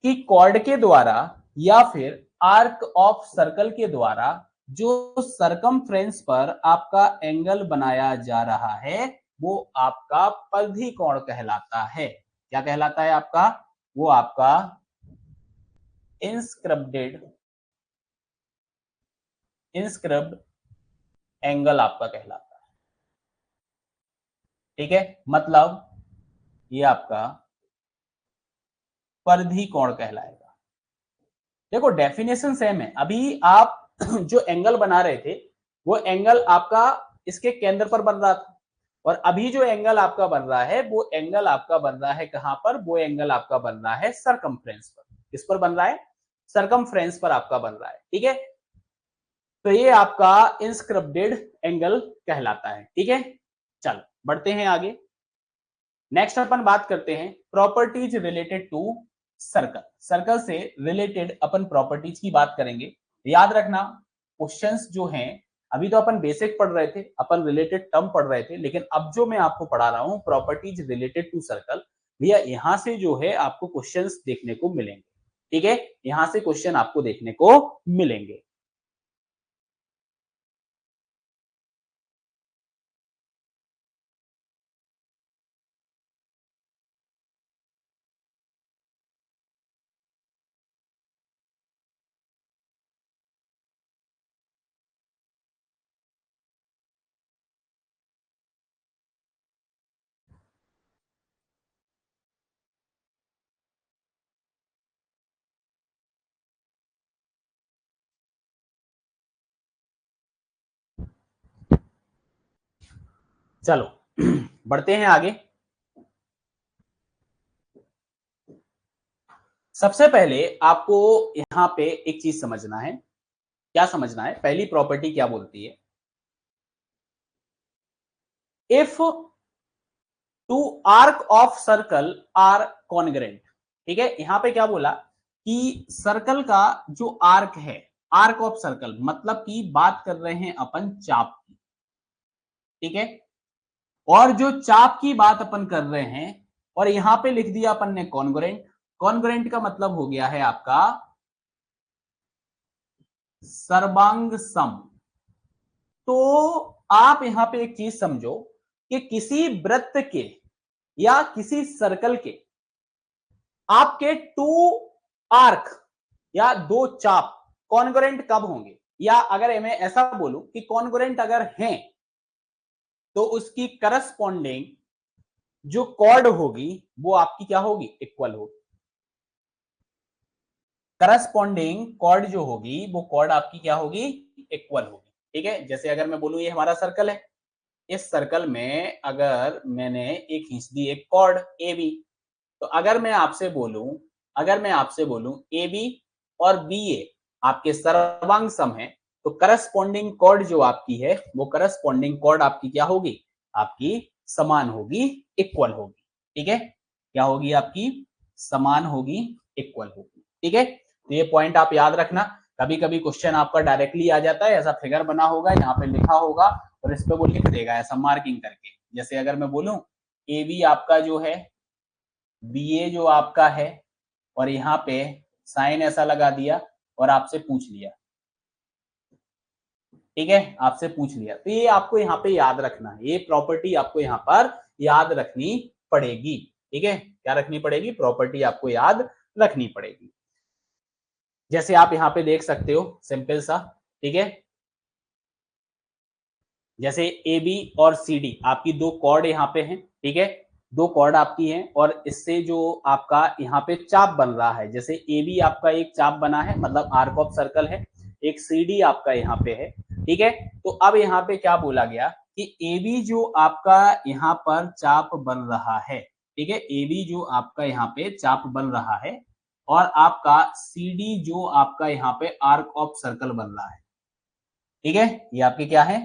कि कॉर्ड के द्वारा या फिर आर्क ऑफ सर्कल के द्वारा जो सरकमफ्रेंस पर आपका एंगल बनाया जा रहा है वो आपका परिधि कोण कहलाता है। क्या कहलाता है आपका, वो आपका इंस्क्रब्डेड इंस्क्रब्ड एंगल आपका कहलाता है। ठीक है, मतलब ये आपका परिधि कोण कहलाएगा। देखो डेफिनेशन सेम है, अभी आप जो एंगल बना रहे थे वो एंगल आपका इसके केंद्र पर बन रहा था, और अभी जो एंगल आपका बन रहा है वो एंगल आपका बन रहा है कहां पर, वो एंगल आपका बन रहा है सरकमफ्रेंस पर। किस पर बन रहा है, सरकमफ्रेंस पर आपका बन रहा है। ठीक है, तो ये आपका इंस्क्रब्डेड एंगल कहलाता है। ठीक है, चलो बढ़ते हैं आगे। नेक्स्ट अपन बात करते हैं properties related to circle. Circle से रिलेटेड अपन प्रॉपर्टीज की बात करेंगे। याद रखना क्वेश्चंस जो हैं, अभी तो अपन बेसिक पढ़ रहे थे, अपन रिलेटेड टर्म पढ़ रहे थे, लेकिन अब जो मैं आपको पढ़ा रहा हूं प्रॉपर्टीज रिलेटेड टू सर्कल, भैया यहां से जो है आपको क्वेश्चंस देखने को मिलेंगे। ठीक है, यहां से क्वेश्चन आपको देखने को मिलेंगे। चलो बढ़ते हैं आगे। सबसे पहले आपको यहां पे एक चीज समझना है। क्या समझना है, पहली प्रॉपर्टी क्या बोलती है, if two arc of circle are congruent. ठीक है, यहां पे क्या बोला कि सर्कल का जो आर्क है, आर्क ऑफ सर्कल मतलब कि बात कर रहे हैं अपन चाप की। ठीक है, और जो चाप की बात अपन कर रहे हैं और यहां पे लिख दिया अपन ने कॉन्ग्रेंट। कॉन्ग्रेंट का मतलब हो गया है आपका सर्वांग सम। तो आप यहां पे एक चीज समझो कि किसी वृत्त के या किसी सर्कल के आपके टू आर्क या दो चाप कॉन्ग्रुएंट कब होंगे, या अगर मैं ऐसा बोलूं कि कॉन्ग्रुएंट अगर हैं तो उसकी करस्पॉन्डिंग जो कॉर्ड होगी वो आपकी क्या होगी, इक्वल होगी। करस्पॉन्डिंग कॉर्ड जो होगी वो कॉर्ड आपकी क्या होगी, इक्वल होगी। ठीक है, जैसे अगर मैं बोलूं ये हमारा सर्कल है, इस सर्कल में अगर मैंने एक खींच दी एक कॉर्ड ए बी, तो अगर मैं आपसे बोलूं ए बी और बी ए आपके सर्वांग सम है, तो करस्पॉन्डिंग कॉर्ड जो आपकी है वो करस्पॉन्डिंग कॉर्ड आपकी क्या होगी, आपकी समान होगी, इक्वल होगी। ठीक है, क्या होगी आपकी, समान होगी, इक्वल होगी। ठीक है, तो ये पॉइंट आप याद रखना। कभी कभी क्वेश्चन आपका डायरेक्टली आ जाता है, ऐसा फिगर बना होगा, यहाँ पे लिखा होगा और इस पे वो लिख देगा ऐसा मार्किंग करके। जैसे अगर मैं बोलूं ए बी आपका जो है, बी ए जो आपका है, और यहाँ पे साइन ऐसा लगा दिया और आपसे पूछ लिया, ठीक है, आपसे पूछ लिया, तो ये आपको यहाँ पे याद रखना है, ये प्रॉपर्टी आपको यहाँ पर याद रखनी पड़ेगी। ठीक है, क्या रखनी पड़ेगी, प्रॉपर्टी आपको याद रखनी पड़ेगी। जैसे आप यहाँ पे देख सकते हो सिंपल सा, ठीक है, जैसे ए बी और सी डी आपकी दो कॉर्ड यहाँ पे हैं, ठीक है, दो कॉर्ड आपकी हैं, और इससे जो आपका यहाँ पे चाप बन रहा है, जैसे ए बी आपका एक चाप बना है, मतलब आर्क ऑफ सर्कल है, एक सी डी आपका यहाँ पे है। ठीक है, तो अब यहाँ पे क्या बोला गया कि ए बी जो आपका यहाँ पर चाप बन रहा है, ठीक है, ए बी जो आपका यहाँ पे चाप बन रहा है, और आपका सी डी जो आपका यहाँ पे आर्क ऑफ सर्कल बन रहा है। ठीक है, ये आपके क्या है,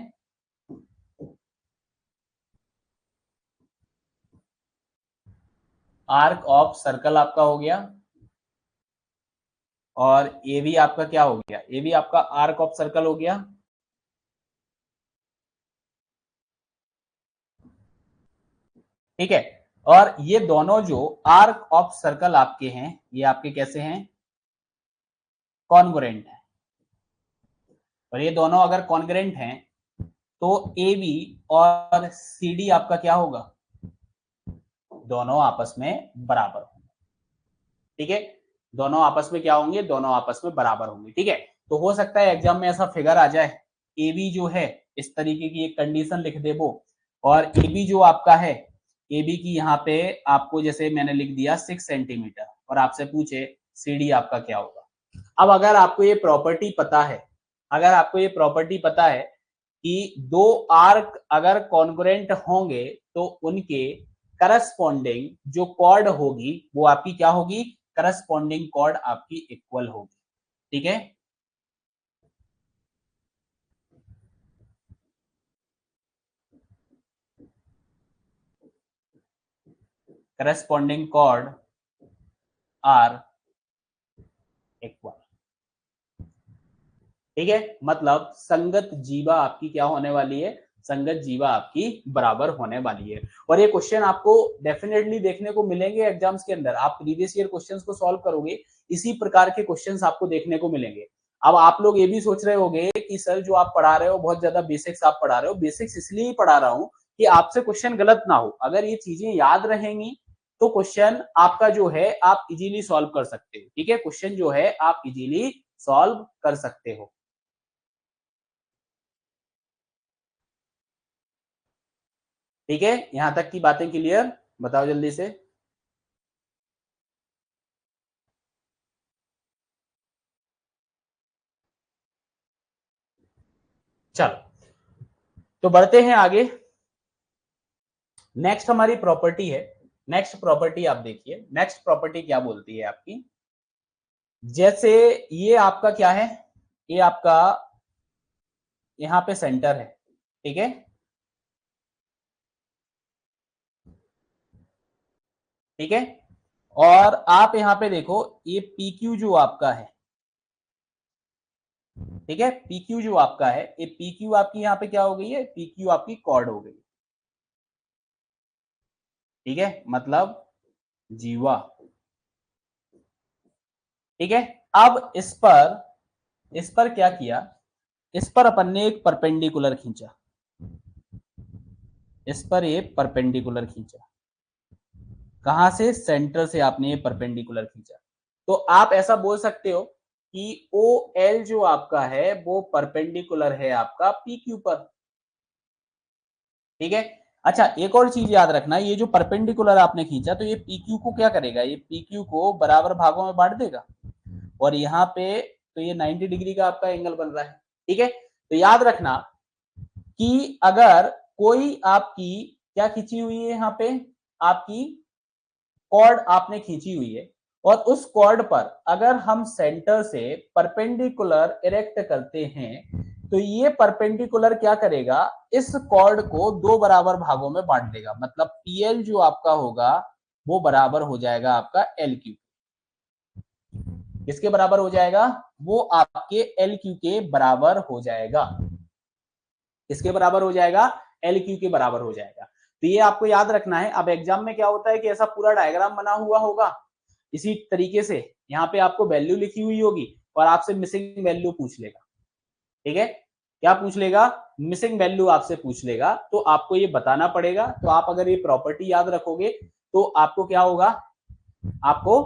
आर्क ऑफ सर्कल आपका हो गया, और ए भी आपका क्या हो गया, ए भी आपका आर्क ऑफ सर्कल हो गया। ठीक है, और ये दोनों जो आर्क ऑफ सर्कल आपके हैं, ये आपके कैसे हैं, कॉन्ग्रुएंट है। और ये दोनों अगर कॉन्ग्रुएंट हैं तो ए बी और सी डी आपका क्या होगा, दोनों आपस में बराबर होंगे। ठीक है, दोनों आपस में क्या होंगे, दोनों आपस में बराबर होंगे। ठीक है, तो हो सकता है एग्जाम में ऐसा फिगर आ जाए, ए बी जो है इस तरीके की एक कंडीशन लिख दे वो, और ए बी जो आपका है, ए बी की यहाँ पे आपको जैसे मैंने लिख दिया 6 सेंटीमीटर, और आपसे पूछे सी डी आपका क्या होगा। अब अगर आपको ये प्रॉपर्टी पता है, अगर आपको ये प्रॉपर्टी पता है कि दो आर्क अगर कॉन्ग्रुएंट होंगे तो उनके करस्पॉन्डिंग जो कॉर्ड होगी वो आपकी क्या होगी, करस्पॉन्डिंग कॉर्ड आपकी इक्वल होगी। ठीक है, करस्पॉन्डिंग कॉर्ड आर इक्वल। ठीक है, मतलब संगत जीवा आपकी क्या होने वाली है, संगत जीवा आपकी बराबर होने वाली है। और ये क्वेश्चन आपको डेफिनेटली देखने को मिलेंगे एग्जाम्स के अंदर, आप प्रीवियस ईयर क्वेश्चंस को सॉल्व करोगे, इसी प्रकार के क्वेश्चंस आपको देखने को मिलेंगे। अब आप लोग ये भी सोच रहे होंगे कि सर जो आप पढ़ा रहे हो बहुत ज्यादा बेसिक्स आप पढ़ा रहे हो, बेसिक्स इसलिए ही पढ़ा रहा हूं कि आपसे क्वेश्चन गलत ना हो। अगर ये चीजें याद रहेंगी तो क्वेश्चन आपका जो है आप इजीली सॉल्व कर सकते हो। ठीक है, क्वेश्चन जो है आप इजीली सॉल्व कर सकते हो। ठीक है, यहां तक की बातें क्लियर, बताओ जल्दी से। चलो, तो बढ़ते हैं आगे। नेक्स्ट हमारी प्रॉपर्टी है, नेक्स्ट प्रॉपर्टी आप देखिए, नेक्स्ट प्रॉपर्टी क्या बोलती है आपकी, जैसे ये आपका क्या है, ये आपका यहां पे सेंटर है, ठीक है, ठीक है, और आप यहां पे देखो ये पी क्यू जो आपका है, ठीक है, पी क्यू जो आपका है, ये पी क्यू आपकी यहां पे क्या हो गई है, पी क्यू आपकी कॉर्ड हो गई। ठीक है, मतलब जीवा। ठीक है, अब इस पर क्या किया, इस पर अपन ने एक परपेंडिकुलर खींचा, इस पर ये परपेंडिकुलर खींचा। कहां से? सेंटर से आपने ये परपेंडिकुलर खींचा। तो आप ऐसा बोल सकते हो कि ओ एल जो आपका है वो परपेंडिकुलर है आपका पी क्यू पर। ठीक है। अच्छा, एक और चीज याद रखना, ये जो परपेंडिकुलर आपने खींचा तो ये पी क्यू को क्या करेगा? ये पी क्यू को बराबर भागों में बांट देगा और यहाँ पे तो ये 90 डिग्री का आपका एंगल बन रहा है। ठीक है। तो याद रखना कि अगर कोई आपकी क्या खींची हुई है, यहाँ पे आपकी कॉर्ड आपने खींची हुई है और उस कॉर्ड पर अगर हम सेंटर से परपेंडिकुलर इरेक्ट करते हैं तो ये परपेंडिकुलर क्या करेगा? इस कॉर्ड को दो बराबर भागों में बांट देगा। मतलब पीएल जो आपका होगा वो बराबर हो जाएगा आपका एल क्यू। किसके बराबर हो जाएगा? वो आपके एल क्यू के बराबर हो जाएगा। किसके बराबर हो जाएगा? एल क्यू के बराबर हो जाएगा। तो ये आपको याद रखना है। अब एग्जाम में क्या होता है कि ऐसा पूरा डायग्राम बना हुआ होगा, इसी तरीके से यहाँ पे आपको वैल्यू लिखी हुई होगी और आपसे मिसिंग वैल्यू पूछ लेगा। ठीक है। क्या पूछ लेगा? मिसिंग वैल्यू आपसे पूछ लेगा, तो आपको ये बताना पड़ेगा। तो आप अगर ये प्रॉपर्टी याद रखोगे तो आपको क्या होगा? आपको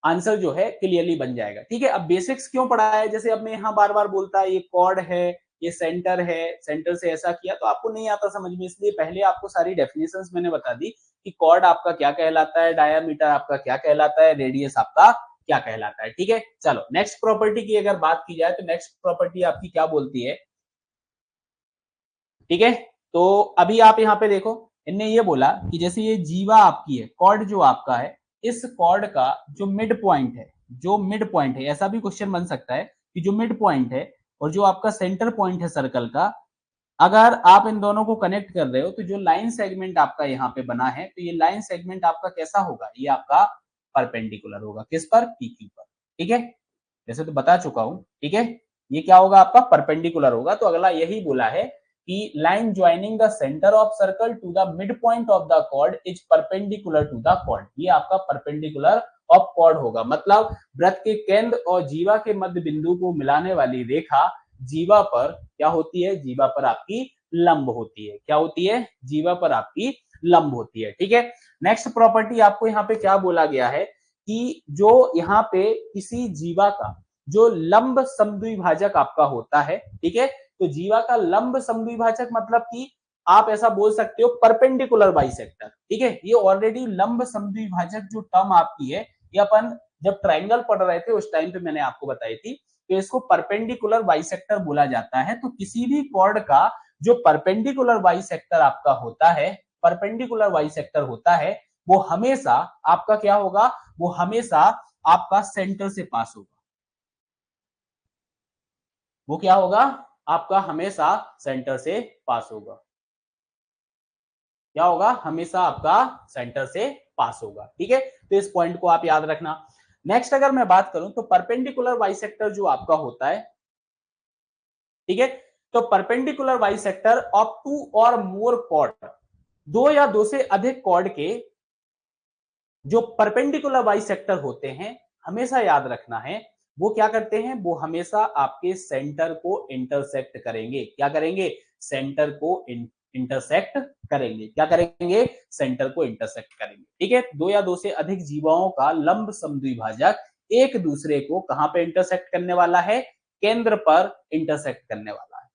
आंसर जो है क्लियरली बन जाएगा। ठीक है। अब बेसिक्स क्यों पढ़ा है? जैसे अब मैं यहाँ बार बार बोलता है ये कॉर्ड है, ये सेंटर है, सेंटर से ऐसा किया तो आपको नहीं आता समझ में, इसलिए पहले आपको सारी डेफिनेशंस मैंने बता दी कि कॉर्ड आपका क्या कहलाता है, डायामीटर आपका क्या कहलाता है, रेडियस आपका क्या कहलाता है। ठीक है। चलो नेक्स्ट प्रॉपर्टी की अगर बात की जाए तो नेक्स्ट प्रॉपर्टी आपकी क्या बोलती है? ठीक है। तो अभी आप यहाँ पे देखो, इनने ये बोला कि जैसे ये जीवा आपकी है, कॉर्ड जो आपका है, इस कॉर्ड का जो मिड पॉइंट है, जो मिड पॉइंट है, ऐसा भी क्वेश्चन बन सकता है कि जो मिड पॉइंट है और जो आपका सेंटर पॉइंट है सर्कल का, अगर आप इन दोनों को कनेक्ट कर रहे हो तो जो लाइन सेगमेंट आपका यहाँ पे बना है तो ये लाइन सेगमेंट आपका कैसा होगा? ये आपका परपेंडिकुलर होगा। किस पर? पीक्यू पर। ठीक है। जैसे तो बता चुका हूं। ठीक है। ये क्या होगा? आपका परपेंडिकुलर होगा। तो अगला यही बोला है कि line joining the centre of circle to the mid point of the chord is perpendicular to the chord. ये आपका परपेंडिकुलर ऑफ कॉर्ड होगा। मतलब वृत्त के केंद्र और जीवा के मध्य बिंदु को मिलाने वाली रेखा जीवा पर क्या होती है? जीवा पर आपकी लंब होती है। क्या होती है? जीवा पर आपकी लंब होती है। ठीक है। नेक्स्ट प्रॉपर्टी आपको यहाँ पे क्या बोला गया है कि जो यहाँ पे किसी जीवा का जो लंब समद्विभाजक आपका होता है, ठीक है, तो जीवा का लंब समद्विभाजक मतलब कि आप ऐसा बोल सकते हो परपेंडिकुलर बाइसेक्टर। ठीक है। ये ऑलरेडी लंब समद्विभाजक जो टर्म आपकी है, ये अपन जब ट्रायंगल पढ़ रहे थे उस टाइम पे मैंने आपको बताई थी, तो इसको परपेंडिकुलर बाइसेक्टर बोला जाता है। तो किसी भी कॉर्ड का जो परपेंडिकुलर बाइसेक्टर आपका होता है, परपेंडिकुलर बाइसेक्टर होता है, वो हमेशा आपका क्या होगा? वो हमेशा आपका सेंटर से पास होगा। वो क्या होगा? आपका हमेशा सेंटर से पास होगा। क्या होगा? हमेशा आपका सेंटर से पास होगा। ठीक है। तो इस पॉइंट को आप याद रखना। नेक्स्ट अगर मैं बात करूं तो परपेंडिकुलर बाइसेक्टर जो आपका होता है, ठीक है, तो परपेंडिकुलर बाइसेक्टर ऑफ टू और मोर कॉर्ड, दो या दो से अधिक कॉर्ड के जो परपेंडिकुलर बाइसेक्टर होते हैं, हमेशा याद रखना है वो क्या करते हैं? वो हमेशा आपके सेंटर को इंटरसेक्ट करेंगे। क्या करेंगे? सेंटर को इंटरसेक्ट करेंगे। क्या करेंगे? सेंटर को इंटरसेक्ट करेंगे। ठीक है। दो या दो से अधिक जीवाओं का लंब समद्विभाजक एक दूसरे को कहां पे इंटरसेक्ट करने वाला है? केंद्र पर इंटरसेक्ट करने वाला है।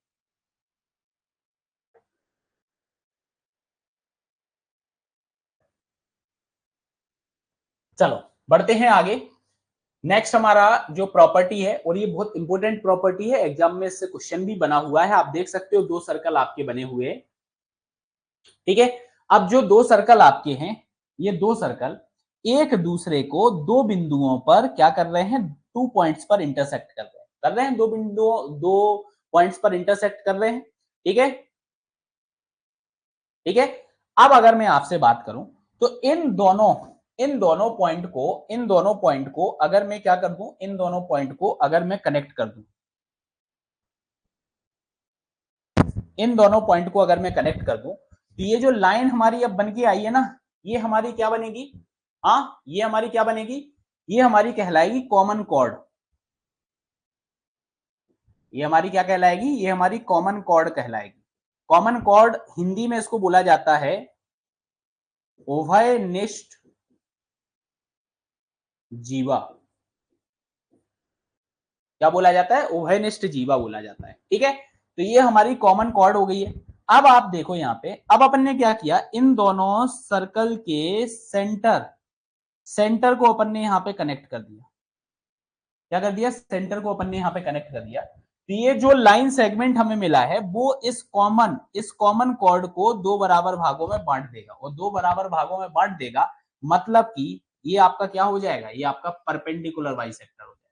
चलो बढ़ते हैं आगे। नेक्स्ट हमारा जो प्रॉपर्टी है, और ये बहुत इंपॉर्टेंट प्रॉपर्टी है, एग्जाम में इससे क्वेश्चन भी बना हुआ है। आप देख सकते हो दो सर्कल आपके बने हुए हैं। ठीक है। अब जो दो सर्कल आपके हैं, ये दो सर्कल एक दूसरे को दो बिंदुओं पर क्या कर रहे हैं? टू पॉइंट्स पर इंटरसेक्ट कर रहे हैं। दो बिंदुओं, दो पॉइंट्स पर इंटरसेक्ट कर रहे हैं। ठीक है। ठीक है। अब अगर मैं आपसे बात करूं तो इन दोनों पॉइंट को अगर मैं क्या कर दूं, इन दोनों पॉइंट को अगर मैं कनेक्ट कर दूं, इन दोनों पॉइंट को अगर मैं कनेक्ट कर दूं तो ये जो लाइन हमारी अब बन के आई है ना, ये हमारी क्या बनेगी? हाँ, ये हमारी क्या बनेगी? ये हमारी कहलाएगी कॉमन कॉर्ड। ये हमारी क्या कहलाएगी? ये हमारी कॉमन कॉर्ड कहलाएगी। कॉमन कॉर्ड हिंदी में इसको बोला जाता है ओवयनिष्ठ जीवा, क्या बोला जाता है, उभयनिष्ठ जीवा बोला जाता है। ठीक है, तो ये हमारी कॉमन कॉर्ड हो गई है। अब आप देखो यहाँ पे, अब अपन ने क्या किया, इन दोनों सर्कल के सेंटर को अपन ने यहाँ पे कनेक्ट कर दिया। क्या कर दिया, सेंटर को अपन ने यहाँ पे कनेक्ट कर दिया। तो ये जो लाइन सेगमेंट हमें मिला है वो इस कॉमन कॉर्ड को दो बराबर भागों में बांट देगा, और दो बराबर भागों में बांट देगा मतलब कि ये आपका क्या हो जाएगा, ये आपका परपेंडिकुलर बाइसेक्टर हो जाएगा।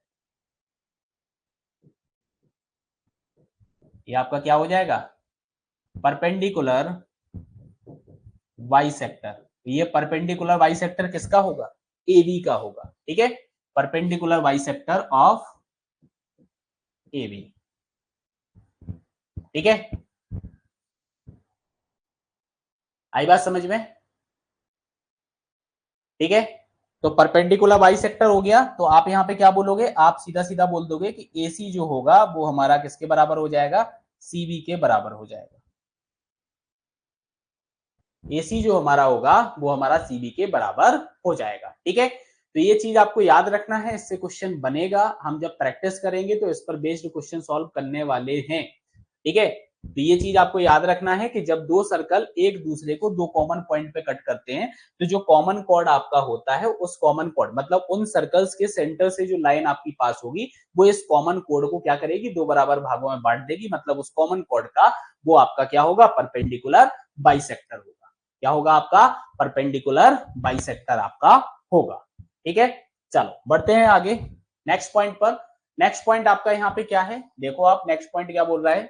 ये आपका क्या हो जाएगा, परपेंडिकुलर बाइसेक्टर। ये परपेंडिकुलर बाइसेक्टर किसका होगा, एबी का होगा। ठीक है, परपेंडिकुलर बाइसेक्टर ऑफ एबी। ठीक है, आई बात समझ में। ठीक है, तो परपेंडिकुलर बाइसेक्टर हो गया, तो आप यहां पे क्या बोलोगे, आप सीधा सीधा बोल दोगे कि एसी जो होगा वो हमारा किसके बराबर हो जाएगा, सीबी के बराबर हो जाएगा। एसी जो हमारा होगा वो हमारा सीबी के बराबर हो जाएगा। ठीक है, तो ये चीज आपको याद रखना है, इससे क्वेश्चन बनेगा, हम जब प्रैक्टिस करेंगे तो इस पर बेस्ड क्वेश्चन सॉल्व करने वाले हैं। ठीक है, तो ये चीज आपको याद रखना है कि जब दो सर्कल एक दूसरे को दो कॉमन पॉइंट पे कट करते हैं, तो जो कॉमन कॉर्ड आपका होता है, उस कॉमन कॉर्ड मतलब उन सर्कल्स के सेंटर से जो लाइन आपकी पास होगी वो इस कॉमन कॉर्ड को क्या करेगी, दो बराबर भागों में बांट देगी, मतलब उस कॉमन कॉर्ड का वो आपका क्या होगा, परपेंडिकुलर बाइसेक्टर होगा। क्या होगा आपका, परपेंडिकुलर बाइसेक्टर आपका होगा। ठीक है, चलो बढ़ते हैं आगे नेक्स्ट पॉइंट पर। नेक्स्ट पॉइंट आपका यहाँ पे क्या है, देखो आप नेक्स्ट पॉइंट क्या बोल रहा है।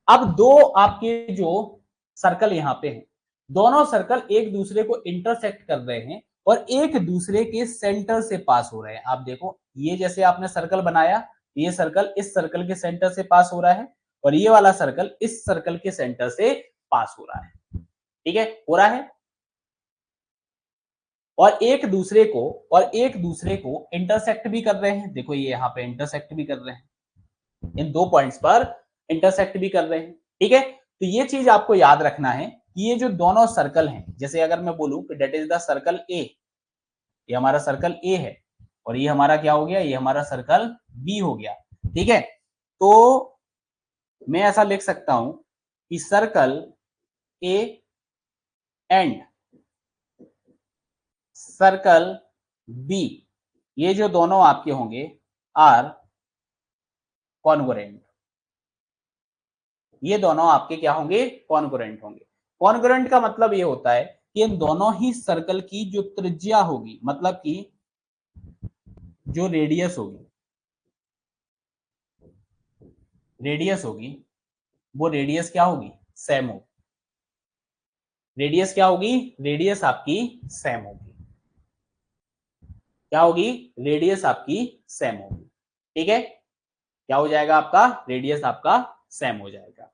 अब दो आपके जो सर्कल यहाँ पे हैं, दोनों सर्कल एक दूसरे को इंटरसेक्ट कर रहे हैं और एक दूसरे के सेंटर से पास हो रहे हैं। आप देखो, ये जैसे आपने सर्कल बनाया, ये सर्कल इस सर्कल के सेंटर से पास हो रहा है और ये वाला सर्कल इस सर्कल के सेंटर से पास हो रहा है। ठीक है, हो रहा है, और एक दूसरे को इंटरसेक्ट भी कर रहे हैं। देखो ये यहाँ पे इंटरसेक्ट भी कर रहे हैं, इन दो पॉइंट्स पर इंटरसेक्ट भी कर रहे हैं। ठीक है, तो ये चीज आपको याद रखना है कि ये जो दोनों सर्कल हैं, जैसे अगर मैं बोलूं कि that is the circle A, ये हमारा सर्कल ए है और ये हमारा क्या हो गया, ये हमारा सर्कल बी हो गया। ठीक है, तो मैं ऐसा लिख सकता हूं कि circle A and circle B, ये जो दोनों आपके होंगे आर कॉन्ग्रुएंट, ये दोनों आपके क्या होंगे, कॉन्ग्रुएंट होंगे। कॉन्ग्रुएंट का मतलब ये होता है कि इन दोनों ही सर्कल की जो त्रिज्या होगी, मतलब कि जो रेडियस होगी वो रेडियस क्या होगी, सेम होगी। रेडियस क्या होगी, रेडियस आपकी सेम होगी। क्या होगी, रेडियस आपकी सेम होगी। ठीक है, क्या हो जाएगा आपका, रेडियस आपका सेम हो जाएगा।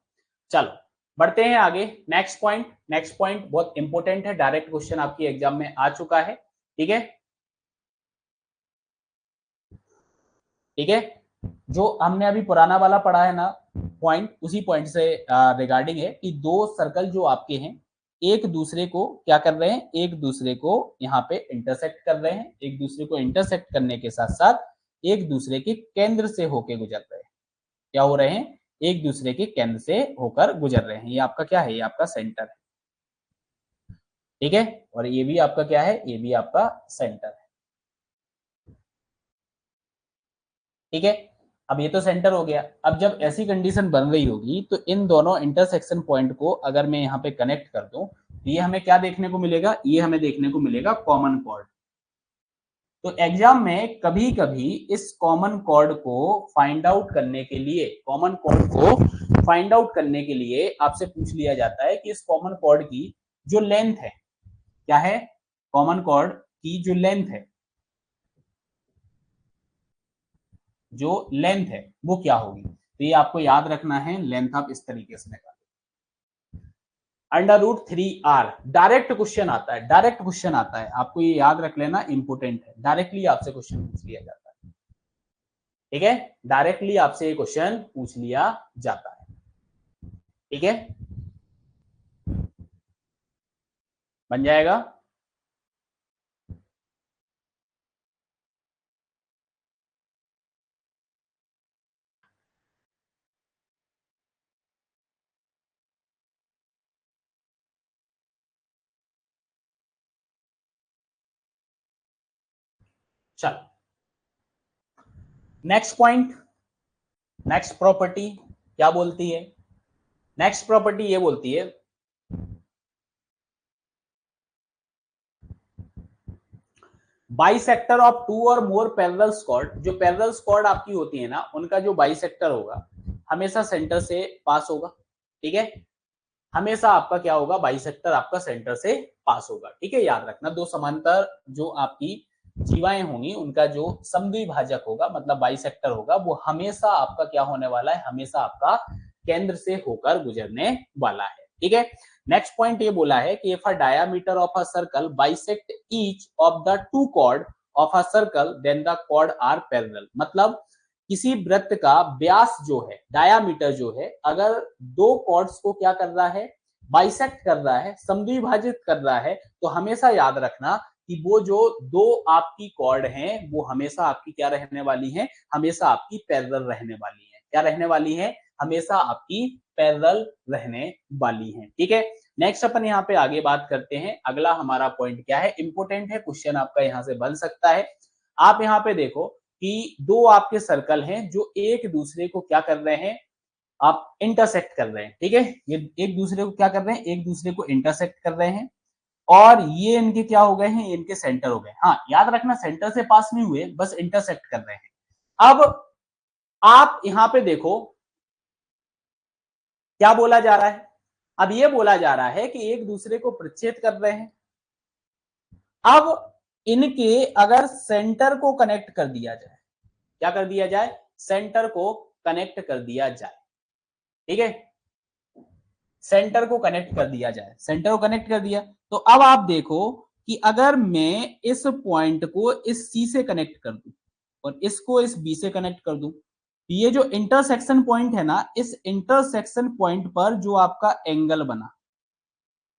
चलो बढ़ते हैं आगे, नेक्स्ट पॉइंट। नेक्स्ट पॉइंट बहुत इंपॉर्टेंट है, डायरेक्ट क्वेश्चन आपकी एग्जाम में आ चुका है। ठीक है, ठीक है, जो हमने अभी पुराना वाला पढ़ा है ना पॉइंट, उसी पॉइंट से रिगार्डिंग है कि दो सर्कल जो आपके हैं एक दूसरे को क्या कर रहे हैं, एक दूसरे को यहाँ पे इंटरसेक्ट कर रहे हैं, एक दूसरे को इंटरसेक्ट करने के साथ साथ एक दूसरे के केंद्र से होके गुजर रहे हैं। क्या हो रहे हैं, एक दूसरे के केंद्र से होकर गुजर रहे हैं। ये आपका क्या है, ये आपका सेंटर है। ठीक है, और ये भी आपका क्या है, ये भी आपका सेंटर है। ठीक है, अब ये तो सेंटर हो गया। अब जब ऐसी कंडीशन बन रही होगी तो इन दोनों इंटरसेक्शन पॉइंट को अगर मैं यहाँ पे कनेक्ट कर दूं तो ये हमें क्या देखने को मिलेगा, ये हमें देखने को मिलेगा कॉमन कॉर्ड। तो एग्जाम में कभी कभी इस कॉमन कॉर्ड को फाइंड आउट करने के लिए, कॉमन कॉर्ड को फाइंड आउट करने के लिए आपसे पूछ लिया जाता है कि इस कॉमन कॉर्ड की जो लेंथ है, क्या है, कॉमन कॉर्ड की जो लेंथ है, जो लेंथ है वो क्या होगी। तो ये आपको याद रखना है, लेंथ आप इस तरीके से निकालें, √3r। डायरेक्ट क्वेश्चन आता है, डायरेक्ट क्वेश्चन आता है, आपको ये याद रख लेना, इंपोर्टेंट है, डायरेक्टली आपसे क्वेश्चन पूछ लिया जाता है। ठीक है, डायरेक्टली आपसे ये क्वेश्चन पूछ लिया जाता है। ठीक है, बन जाएगा। चलो नेक्स्ट पॉइंट, नेक्स्ट प्रॉपर्टी क्या बोलती है? नेक्स्ट प्रॉपर्टी ये बोलती है बाइसेक्टर ऑफ टू और मोर पैरेलल स्क्वाड। जो पैरेलल स्क्वाड आपकी होती है ना, उनका जो बाइसेक्टर होगा हमेशा सेंटर से पास होगा। ठीक है, हमेशा आपका क्या होगा, बाइसेक्टर आपका सेंटर से पास होगा। ठीक है, याद रखना दो समांतर जो आपकी जीवाएं होंगी उनका जो समद्विभाजक होगा मतलब बाइसेक्टर होगा, वो हमेशा आपका क्या होने वाला है, हमेशा आपका केंद्र से होकर गुजरने वाला है। ठीक है, नेक्स्ट पॉइंट ये बोला है कि if a diameter of a circle bisect each of the two chord of a circle then the chord are parallel. मतलब किसी वृत्त का व्यास जो है, डायामीटर जो है, अगर दो कॉर्ड्स को क्या कर रहा है, बाइसेक्ट कर रहा है, समद्विभाजित कर रहा है, तो हमेशा याद रखना कि वो जो दो आपकी कॉर्ड हैं वो हमेशा आपकी क्या रहने वाली हैं, हमेशा आपकी पैरेलल रहने वाली है। क्या रहने वाली है, हमेशा आपकी पैरेलल रहने वाली है। ठीक है, नेक्स्ट अपन यहाँ पे आगे बात करते हैं। अगला हमारा पॉइंट क्या है, इंपोर्टेंट है, क्वेश्चन आपका यहाँ से बन सकता है। आप यहाँ पे देखो कि दो आपके सर्कल हैं जो एक दूसरे को क्या कर रहे हैं, आप इंटरसेक्ट कर रहे हैं। ठीक है, ये एक दूसरे को क्या कर रहे हैं, एक दूसरे को इंटरसेक्ट कर रहे हैं और ये इनके क्या हो गए हैं, ये इनके सेंटर हो गए। हाँ याद रखना सेंटर से पास नहीं हुए, बस इंटरसेक्ट कर रहे हैं। अब आप यहां पे देखो क्या बोला जा रहा है, अब ये बोला जा रहा है कि एक दूसरे को प्रच्छेद कर रहे हैं। अब इनके अगर सेंटर को कनेक्ट कर दिया जाए, क्या कर दिया जाए, सेंटर को कनेक्ट कर दिया जाए। ठीक है, सेंटर को कनेक्ट कर दिया जाए, सेंटर को कनेक्ट कर दिया तो अब आप देखो कि अगर मैं इस पॉइंट को इस सी से कनेक्ट कर दूं और इसको इस बी से कनेक्ट कर दूं, ये जो इंटरसेक्शन पॉइंट है ना, इस इंटरसेक्शन पॉइंट पर जो आपका एंगल बना,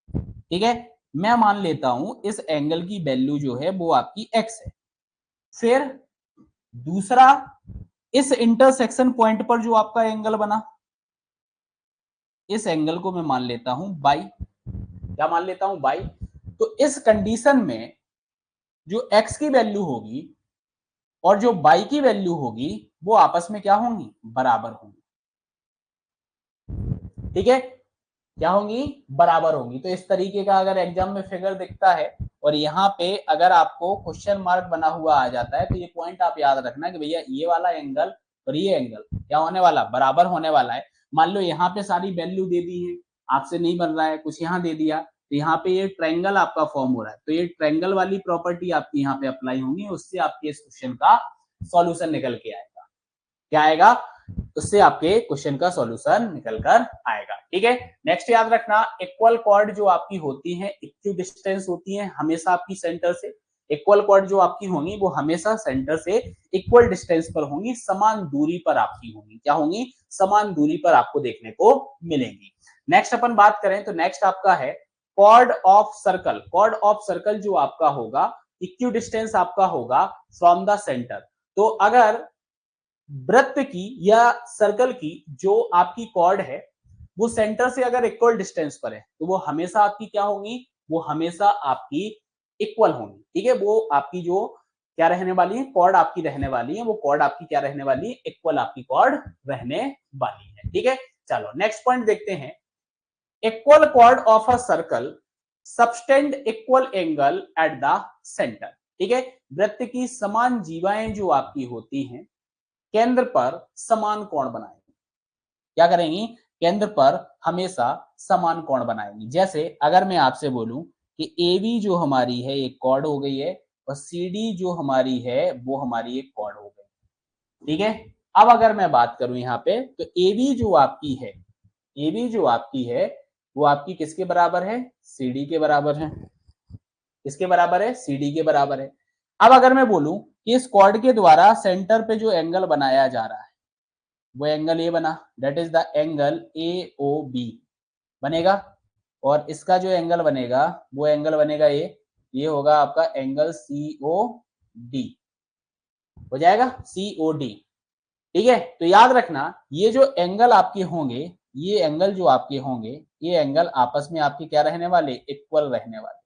ठीक है, मैं मान लेता हूं इस एंगल की वैल्यू जो है वो आपकी एक्स है। फिर दूसरा, इस इंटरसेक्शन पॉइंट पर जो आपका एंगल बना, इस एंगल को मैं मान लेता हूं बाई। क्या मान लेता हूं, बाई। तो इस कंडीशन में जो x की वैल्यू होगी और जो y की वैल्यू होगी वो आपस में क्या होंगी, बराबर होंगी। ठीक है, क्या होंगी, बराबर होंगी। तो इस तरीके का अगर एग्जाम में फिगर दिखता है और यहाँ पे अगर आपको क्वेश्चन मार्क बना हुआ आ जाता है तो ये पॉइंट आप याद रखना कि भैया ये वाला एंगल और ये एंगल क्या होने वाला, बराबर होने वाला है। मान लो यहाँ पे सारी वैल्यू दे दी है, आपसे नहीं बन रहा है, कुछ यहाँ दे दिया, तो यहाँ पे ये ट्रायंगल आपका फॉर्म हो रहा है, तो ये ट्रायंगल वाली प्रॉपर्टी आपकी यहाँ पे अप्लाई होंगी, उससे आपके इस क्वेश्चन का सॉल्यूशन निकल के आएगा। क्या आएगा, उससे आपके क्वेश्चन का सॉल्यूशन निकल कर आएगा। ठीक है, नेक्स्ट याद रखना इक्वल कॉर्ड जो आपकी होती है इक्वि डिस्टेंस होती है हमेशा आपकी सेंटर से। इक्वल कॉर्ड जो आपकी होंगी वो हमेशा सेंटर से इक्वल डिस्टेंस पर होंगी, समान दूरी पर आपकी होंगी। क्या होंगी, समान दूरी पर आपको देखने को मिलेंगी। नेक्स्ट अपन बात करें तो नेक्स्ट आपका है chord of circle. Chord of circle जो आपका होगा इक्वि डिस्टेंस आपका होगा फ्रॉम द सेंटर। तो अगर वृत्त की या सर्कल की जो आपकी कॉर्ड है वो सेंटर से अगर इक्वल डिस्टेंस पर है तो वो हमेशा आपकी क्या होंगी, वो हमेशा आपकी इक्वल होंगी। ठीक है, वो आपकी जो क्या रहने वाली है, कॉर्ड आपकी रहने वाली है, वो कॉर्ड आपकी क्या रहने वाली है, इक्वल आपकी कॉर्ड रहने वाली है। ठीक है, चलो नेक्स्ट पॉइंट देखते हैं। Equal cord of a circle subtend equal angle eight the centre. ठीक है, वृत्त की समान जीवाएं जो आपकी होती हैं केंद्र पर समान कोण बनाएंगी। क्या करेंगी, केंद्र पर हमेशा समान कोण बनाएंगी। जैसे अगर मैं आपसे बोलूं कि ए बी जो हमारी है एक कॉर्ड हो गई है और सी डी जो हमारी है वो हमारी एक कॉर्ड हो गई। ठीक है, अब अगर मैं बात करूं यहाँ पे तो ए बी जो आपकी है, ए बी जो आपकी है वो आपकी किसके बराबर है, सी डी के बराबर है। किसके बराबर है, सी डी के बराबर है। अब अगर मैं बोलूं कि इस कॉर्ड के द्वारा सेंटर पे जो एंगल बनाया जा रहा है वो एंगल ये बना, that is the angle A O B बनेगा, और इसका जो एंगल बनेगा वो एंगल बनेगा ये होगा आपका एंगल सी ओ डी, हो जाएगा सी ओ डी। ठीक है, तो याद रखना ये जो एंगल आपके होंगे, ये एंगल जो आपके होंगे, ये एंगल आपस में आपके क्या रहने वाले, इक्वल रहने वाले।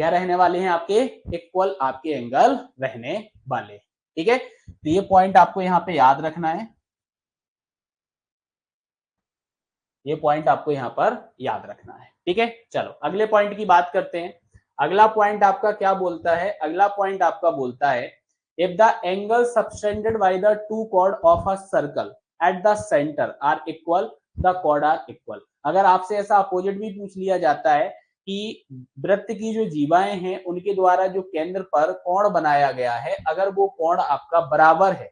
क्या रहने वाले हैं आपके, इक्वल आपके एंगल रहने वाले। ठीक है, तो ये पॉइंट आपको यहाँ पे याद रखना है, ये पॉइंट आपको यहाँ पर याद रखना है। ठीक है, चलो अगले पॉइंट की बात करते हैं। अगला पॉइंट आपका क्या बोलता है, अगला पॉइंट आपका बोलता है if the angle subtended by the two chord of a circle at the centre are equal, the chord are equal. अगर आपसे ऐसा अपोजिट भी पूछ लिया जाता है कि वृत्त की जो जीवाएं हैं उनके द्वारा जो केंद्र पर कोण बनाया गया है, अगर वो कोण आपका बराबर है,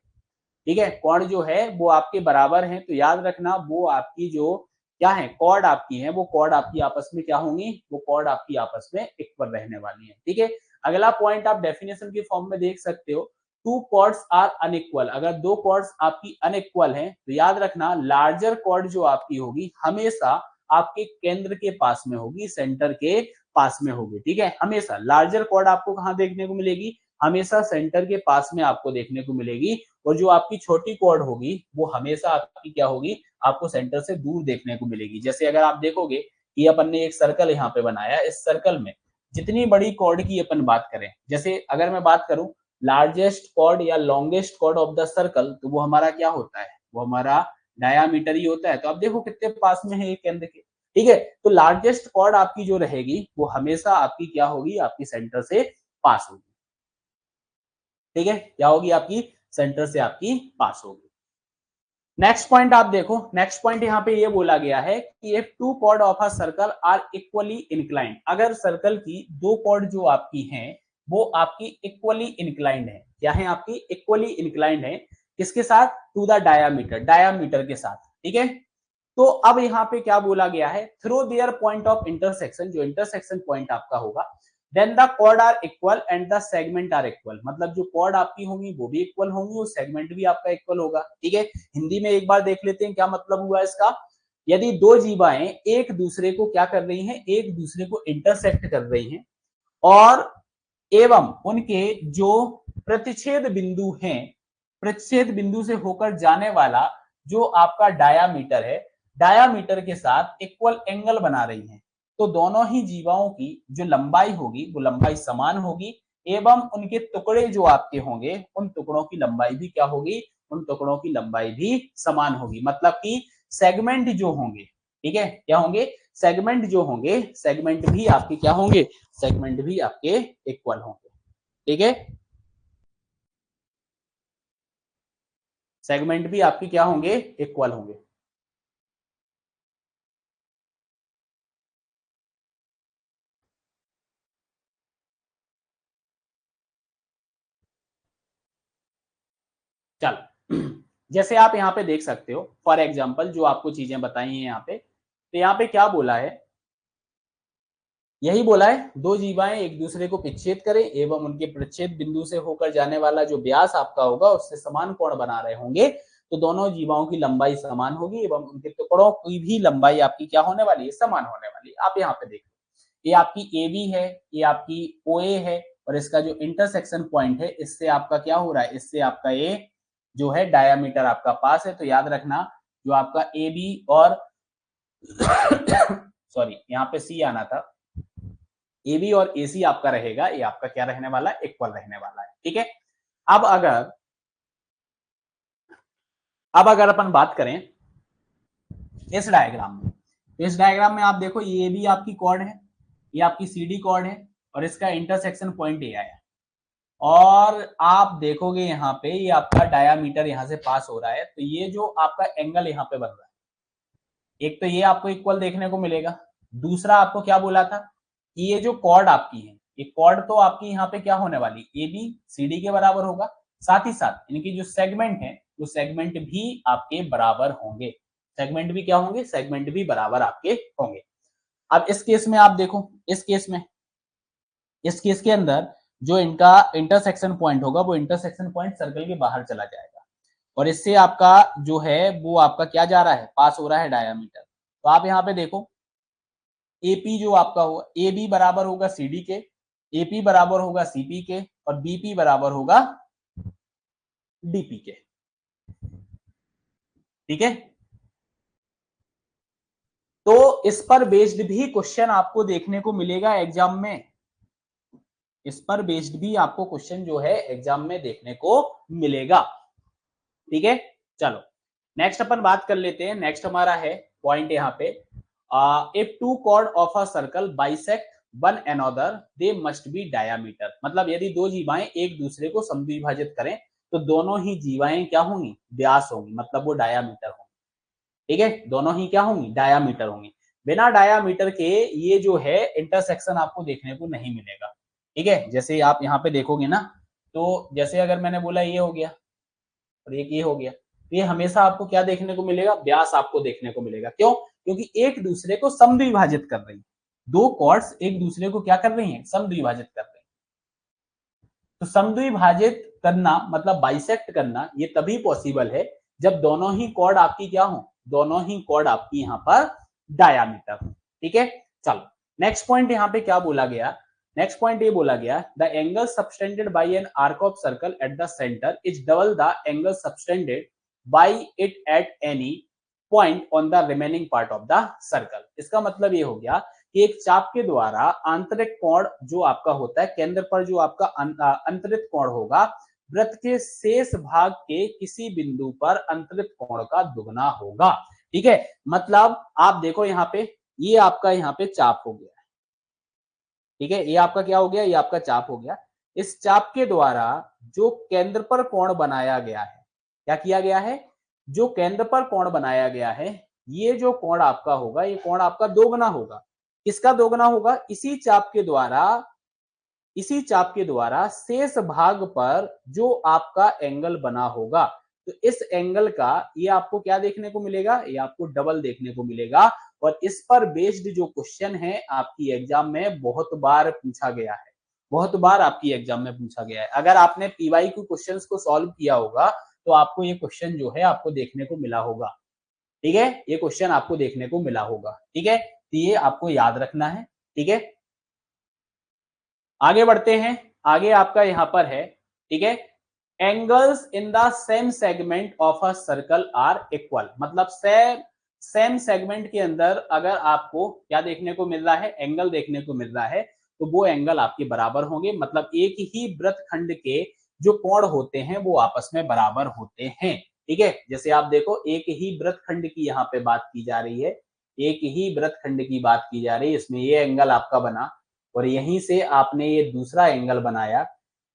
ठीक है, कोण जो है वो आपके बराबर है, तो याद रखना वो आपकी जो क्या है, कॉर्ड आपकी है, वो कॉर्ड आपकी आपस में क्या होंगी, वो कॉर्ड आपकी आपस में इक्वल रहने वाली है। ठीक है, अगला पॉइंट आप डेफिनेशन के फॉर्म में देख सकते हो, टू कॉर्ड्स आर अनइक्वल। अगर दो कॉर्ड्स आपकी अनइक्वल हैं तो याद रखना लार्जर कॉर्ड जो आपकी होगी हमेशा आपके केंद्र के पास में होगी, सेंटर के पास में होगी। ठीक है, हमेशा लार्जर कॉर्ड आपको कहां देखने को मिलेगी, हमेशा सेंटर के पास में आपको देखने को मिलेगी, और जो आपकी छोटी कॉर्ड होगी वो हमेशा आपकी क्या होगी, आपको सेंटर से दूर देखने को मिलेगी। जैसे अगर आप देखोगे कि अपन ने एक सर्कल यहाँ पे बनाया, इस सर्कल में जितनी बड़ी कॉर्ड की अपन बात करें, जैसे अगर मैं बात करूं लार्जेस्ट कॉर्ड या longest chord of the circle, तो वो हमारा क्या होता है, वो हमारा डायामीटर ही होता है। तो आप देखो कितने पास में है ये केंद्र के। ठीक है, तो लार्जेस्ट कॉर्ड आपकी जो रहेगी वो हमेशा आपकी क्या होगी, आपकी सेंटर से पास होगी। ठीक है, क्या होगी, आपकी सेंटर से आपकी पास होगी। नेक्स्ट पॉइंट आप देखो, नेक्स्ट पॉइंट यहाँ पे ये बोला गया है कि if two chord of a circle are equally inclined, अगर सर्कल की दो कॉर्ड जो आपकी हैं वो आपकी इक्वली इंक्लाइंड है, क्या है आपकी, इक्वली इंक्लाइंड है, किसके साथ, टू द डायामीटर, डायामीटर के साथ। ठीक है, तो अब यहाँ पे क्या बोला गया है, through their point of intersection, जो इंटरसेक्शन पॉइंट आपका होगा, then the chord are equal and the segment are equal, मतलब जो कॉर्ड आपकी होंगी वो भी इक्वल होंगी और सेगमेंट भी आपका इक्वल होगा। ठीक है, हिंदी में एक बार देख लेते हैं क्या मतलब हुआ इसका। यदि दो जीवाएं एक दूसरे को क्या कर रही हैं, एक दूसरे को इंटरसेक्ट कर रही हैं, और एवं उनके जो प्रतिच्छेद बिंदु हैं, प्रतिच्छेद बिंदु से होकर जाने वाला जो आपका डायामीटर है, डायामीटर के साथ इक्वल एंगल बना रही हैं, तो दोनों ही जीवाओं की जो लंबाई होगी वो लंबाई समान होगी, एवं उनके टुकड़े जो आपके होंगे उन टुकड़ों की लंबाई भी क्या होगी, उन टुकड़ों की लंबाई भी समान होगी। मतलब कि सेगमेंट जो होंगे, ठीक है, क्या होंगे, सेगमेंट जो होंगे, सेगमेंट भी आपके क्या होंगे, सेगमेंट भी आपके इक्वल होंगे। ठीक है, सेगमेंट भी आपकी क्या होंगे, इक्वल होंगे। चलो जैसे आप यहाँ पे देख सकते हो, फॉर एग्जांपल जो आपको चीजें बताई हैं यहाँ पे, तो यहाँ पे क्या बोला है, यही बोला है, दो जीवाएं एक दूसरे को विच्छेद करें एवं उनके प्रच्छेद बिंदु से होकर जाने वाला जो व्यास आपका होगा उससे समान कोण बना रहे होंगे, तो दोनों जीवाओं की लंबाई समान होगी एवं उनके टुकड़ों की भी लंबाई आपकी क्या होने वाली है, समान होने वाली है। आप यहाँ पे देखो, ये आपकी ए बी है, ये आपकी ओ ए है, और इसका जो इंटरसेक्शन पॉइंट है इससे आपका क्या हो रहा है, इससे आपका ये जो है डायामीटर आपका पास है। तो याद रखना जो आपका ए बी और सॉरी यहाँ पे सी आना था, ए बी और ए सी आपका रहेगा, ये आपका क्या रहने वाला है, इक्वल रहने वाला है। ठीक है, अब अगर अपन बात करें इस डायग्राम में, तो इस डायग्राम में आप देखो ये भी आपकी कॉर्ड है, ये आपकी सी डी कॉर्ड है, और इसका इंटरसेक्शन पॉइंट ए आया, और आप देखोगे यहाँ पे ये आपका डायामीटर यहाँ से पास हो रहा है, तो ये जो आपका एंगल यहाँ पे बन रहा है, एक तो ये आपको इक्वल देखने को मिलेगा, दूसरा आपको क्या बोला था कि ये जो कॉर्ड आपकी है, ये कॉर्ड तो आपकी यहाँ पे क्या होने वाली, ए बी सी डी के बराबर होगा, साथ ही साथ इनकी जो सेगमेंट है वो सेगमेंट भी आपके बराबर होंगे, सेगमेंट भी क्या होंगे, सेगमेंट भी बराबर आपके होंगे। अब इस केस में आप देखो, इस केस में, इस केस के अंदर जो इनका इंटरसेक्शन पॉइंट होगा वो इंटरसेक्शन पॉइंट सर्कल के बाहर चला जाएगा, और इससे आपका जो है वो आपका क्या जा रहा है, पास हो रहा है डायामीटर। तो आप यहाँ पे देखो एपी जो आपका होगा, ए बी बराबर होगा सी डी के, एपी बराबर होगा सीपी के, और बीपी बराबर होगा डीपी के। ठीक है, तो इस पर बेस्ड भी क्वेश्चन आपको देखने को मिलेगा एग्जाम में, इस पर बेस्ड भी आपको क्वेश्चन जो है एग्जाम में देखने को मिलेगा। ठीक है, चलो नेक्स्ट अपन बात कर लेते हैं। नेक्स्ट हमारा है पॉइंट यहाँ पे, if two chord of a circle bisect one another they must be diameter. मतलब यदि दो जीवाएं एक दूसरे को समद्विभाजित करें तो दोनों ही जीवाएं क्या होंगी, व्यास होंगी, मतलब वो डायामीटर होंगी। ठीक है, दोनों ही क्या होंगी, डायामीटर होंगी। बिना डायामीटर के ये जो है इंटरसेक्शन आपको देखने को नहीं मिलेगा। ठीक है, जैसे आप यहाँ पे देखोगे ना, तो जैसे अगर मैंने बोला ये हो गया और एक ये हो गया, तो ये हमेशा आपको क्या देखने को मिलेगा, व्यास आपको देखने को मिलेगा। क्यों? क्योंकि एक दूसरे को समद्विभाजित कर रही है, दो कॉर्ड्स एक दूसरे को क्या कर रही हैं, समद्विभाजित कर रही हैं। तो समद्विभाजित करना मतलब बाइसेक्ट करना ये तभी पॉसिबल है जब दोनों ही कॉर्ड आपकी क्या हो, दोनों ही कॉर्ड आपकी यहाँ पर डायामीटर हो। ठीक है, चलो नेक्स्ट पॉइंट यहाँ पे क्या बोला गया, नेक्स्ट पॉइंट ये बोला गया, the angle subtended bye an arc of circle at the centre is double the angle subtended bye it at any point on the remaining part of the circle. इसका मतलब ये हो गया कि एक चाप के द्वारा आंतरिक कोण जो आपका होता है, केंद्र पर जो आपका अंतरित कोण होगा, वृत्त के शेष भाग के किसी बिंदु पर अंतरित कोण का दुगना होगा। ठीक है, मतलब आप देखो यहाँ पे, ये आपका यहाँ पे चाप हो गया। ठीक है, ये आपका क्या हो गया, ये आपका चाप हो गया। इस चाप के द्वारा जो केंद्र पर कोण बनाया गया है, क्या किया गया है, जो केंद्र पर कोण बनाया गया है, ये जो कोण आपका होगा, ये कोण आपका दोगुना होगा। किसका दोगुना होगा, इसी चाप के द्वारा, इसी चाप के द्वारा शेष भाग पर जो आपका एंगल बना होगा, तो इस एंगल का ये आपको क्या देखने को मिलेगा, ये आपको डबल देखने को मिलेगा। और इस पर बेस्ड जो क्वेश्चन है आपकी एग्जाम में बहुत बार पूछा गया है, बहुत बार आपकी एग्जाम में पूछा गया है। अगर आपने पीवाईक्यू क्वेश्चंस को सॉल्व किया होगा तो आपको ये क्वेश्चन जो है आपको देखने को मिला होगा। ठीक है, ये क्वेश्चन आपको देखने को मिला होगा। ठीक है, तो ये आपको याद रखना है। ठीक है, आगे बढ़ते हैं। आगे आपका यहां पर है, ठीक है, angles in the same segment of a circle are equal. मतलब सेम सेगमेंट के अंदर अगर आपको क्या देखने को मिल रहा है, एंगल देखने को मिल रहा है, तो वो एंगल आपके बराबर होंगे। मतलब एक ही वृत्तखंड के जो कोण होते हैं वो आपस में बराबर होते हैं। ठीक है, जैसे आप देखो एक ही वृत्तखंड की यहाँ पे बात की जा रही है, एक ही वृत्तखंड की बात की जा रही है, इसमें ये एंगल आपका बना और यहीं से आपने ये दूसरा एंगल बनाया,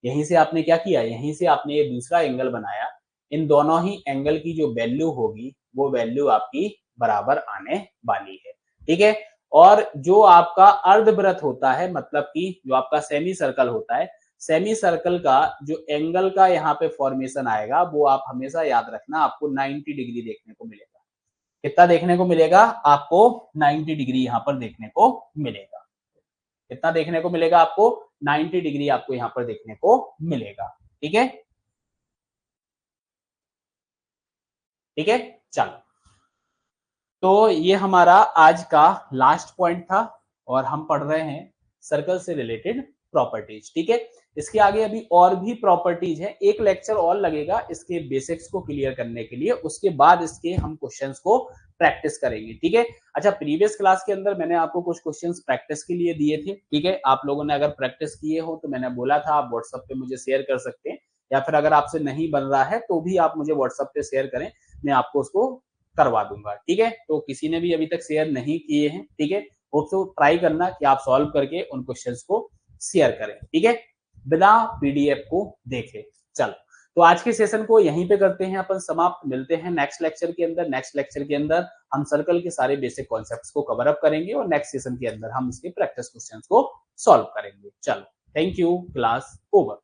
यहीं से आपने क्या किया, यहीं से आपने ये दूसरा एंगल बनाया। इन दोनों ही एंगल की जो वैल्यू होगी वो वैल्यू आपकी बराबर आने वाली है। ठीक है, और जो आपका अर्धवृत्त होता है, मतलब कि जो आपका सेमी सर्कल होता है, सेमी सर्कल का जो एंगल का यहाँ पे फॉर्मेशन आएगा वो आप हमेशा याद रखना, आपको 90 डिग्री देखने को मिलेगा। कितना देखने को मिलेगा आपको, 90 डिग्री यहाँ पर देखने को मिलेगा। कितना देखने को मिलेगा आपको, 90 डिग्री आपको यहाँ पर देखने को मिलेगा। ठीक है, ठीक है, चलो तो ये हमारा आज का लास्ट पॉइंट था और हम पढ़ रहे हैं सर्कल से रिलेटेड प्रॉपर्टीज। ठीक है, इसके आगे अभी और भी प्रॉपर्टीज है, एक लेक्चर और लगेगा इसके बेसिक्स को क्लियर करने के लिए, उसके बाद इसके हम क्वेश्चंस को प्रैक्टिस करेंगे। ठीक है, अच्छा प्रीवियस क्लास के अंदर मैंने आपको कुछ क्वेश्चंस प्रैक्टिस के लिए दिए थे। ठीक है, आप लोगों ने अगर प्रैक्टिस किए हो तो मैंने बोला था आप व्हाट्सएप पे मुझे शेयर कर सकते हैं, या फिर अगर आपसे नहीं बन रहा है तो भी आप मुझे व्हाट्सएप पे शेयर करें, मैं आपको उसको करवा दूंगा। ठीक है, तो किसी ने भी अभी तक शेयर नहीं किए हैं, ठीक है, तो ट्राई करना कि आप सॉल्व करके उन क्वेश्चंस को शेयर करें। ठीक है, बिना पीडीएफ को देखे। चलो तो आज के सेशन को यहीं पे करते हैं अपन समाप्त, मिलते हैं नेक्स्ट लेक्चर के अंदर। नेक्स्ट लेक्चर के अंदर हम सर्कल के सारे बेसिक कॉन्सेप्ट्स को कवर अप करेंगे और नेक्स्ट सेशन के अंदर हम इसके प्रैक्टिस क्वेश्चंस को सॉल्व करेंगे। चलो, थैंक यू, क्लास ओवर।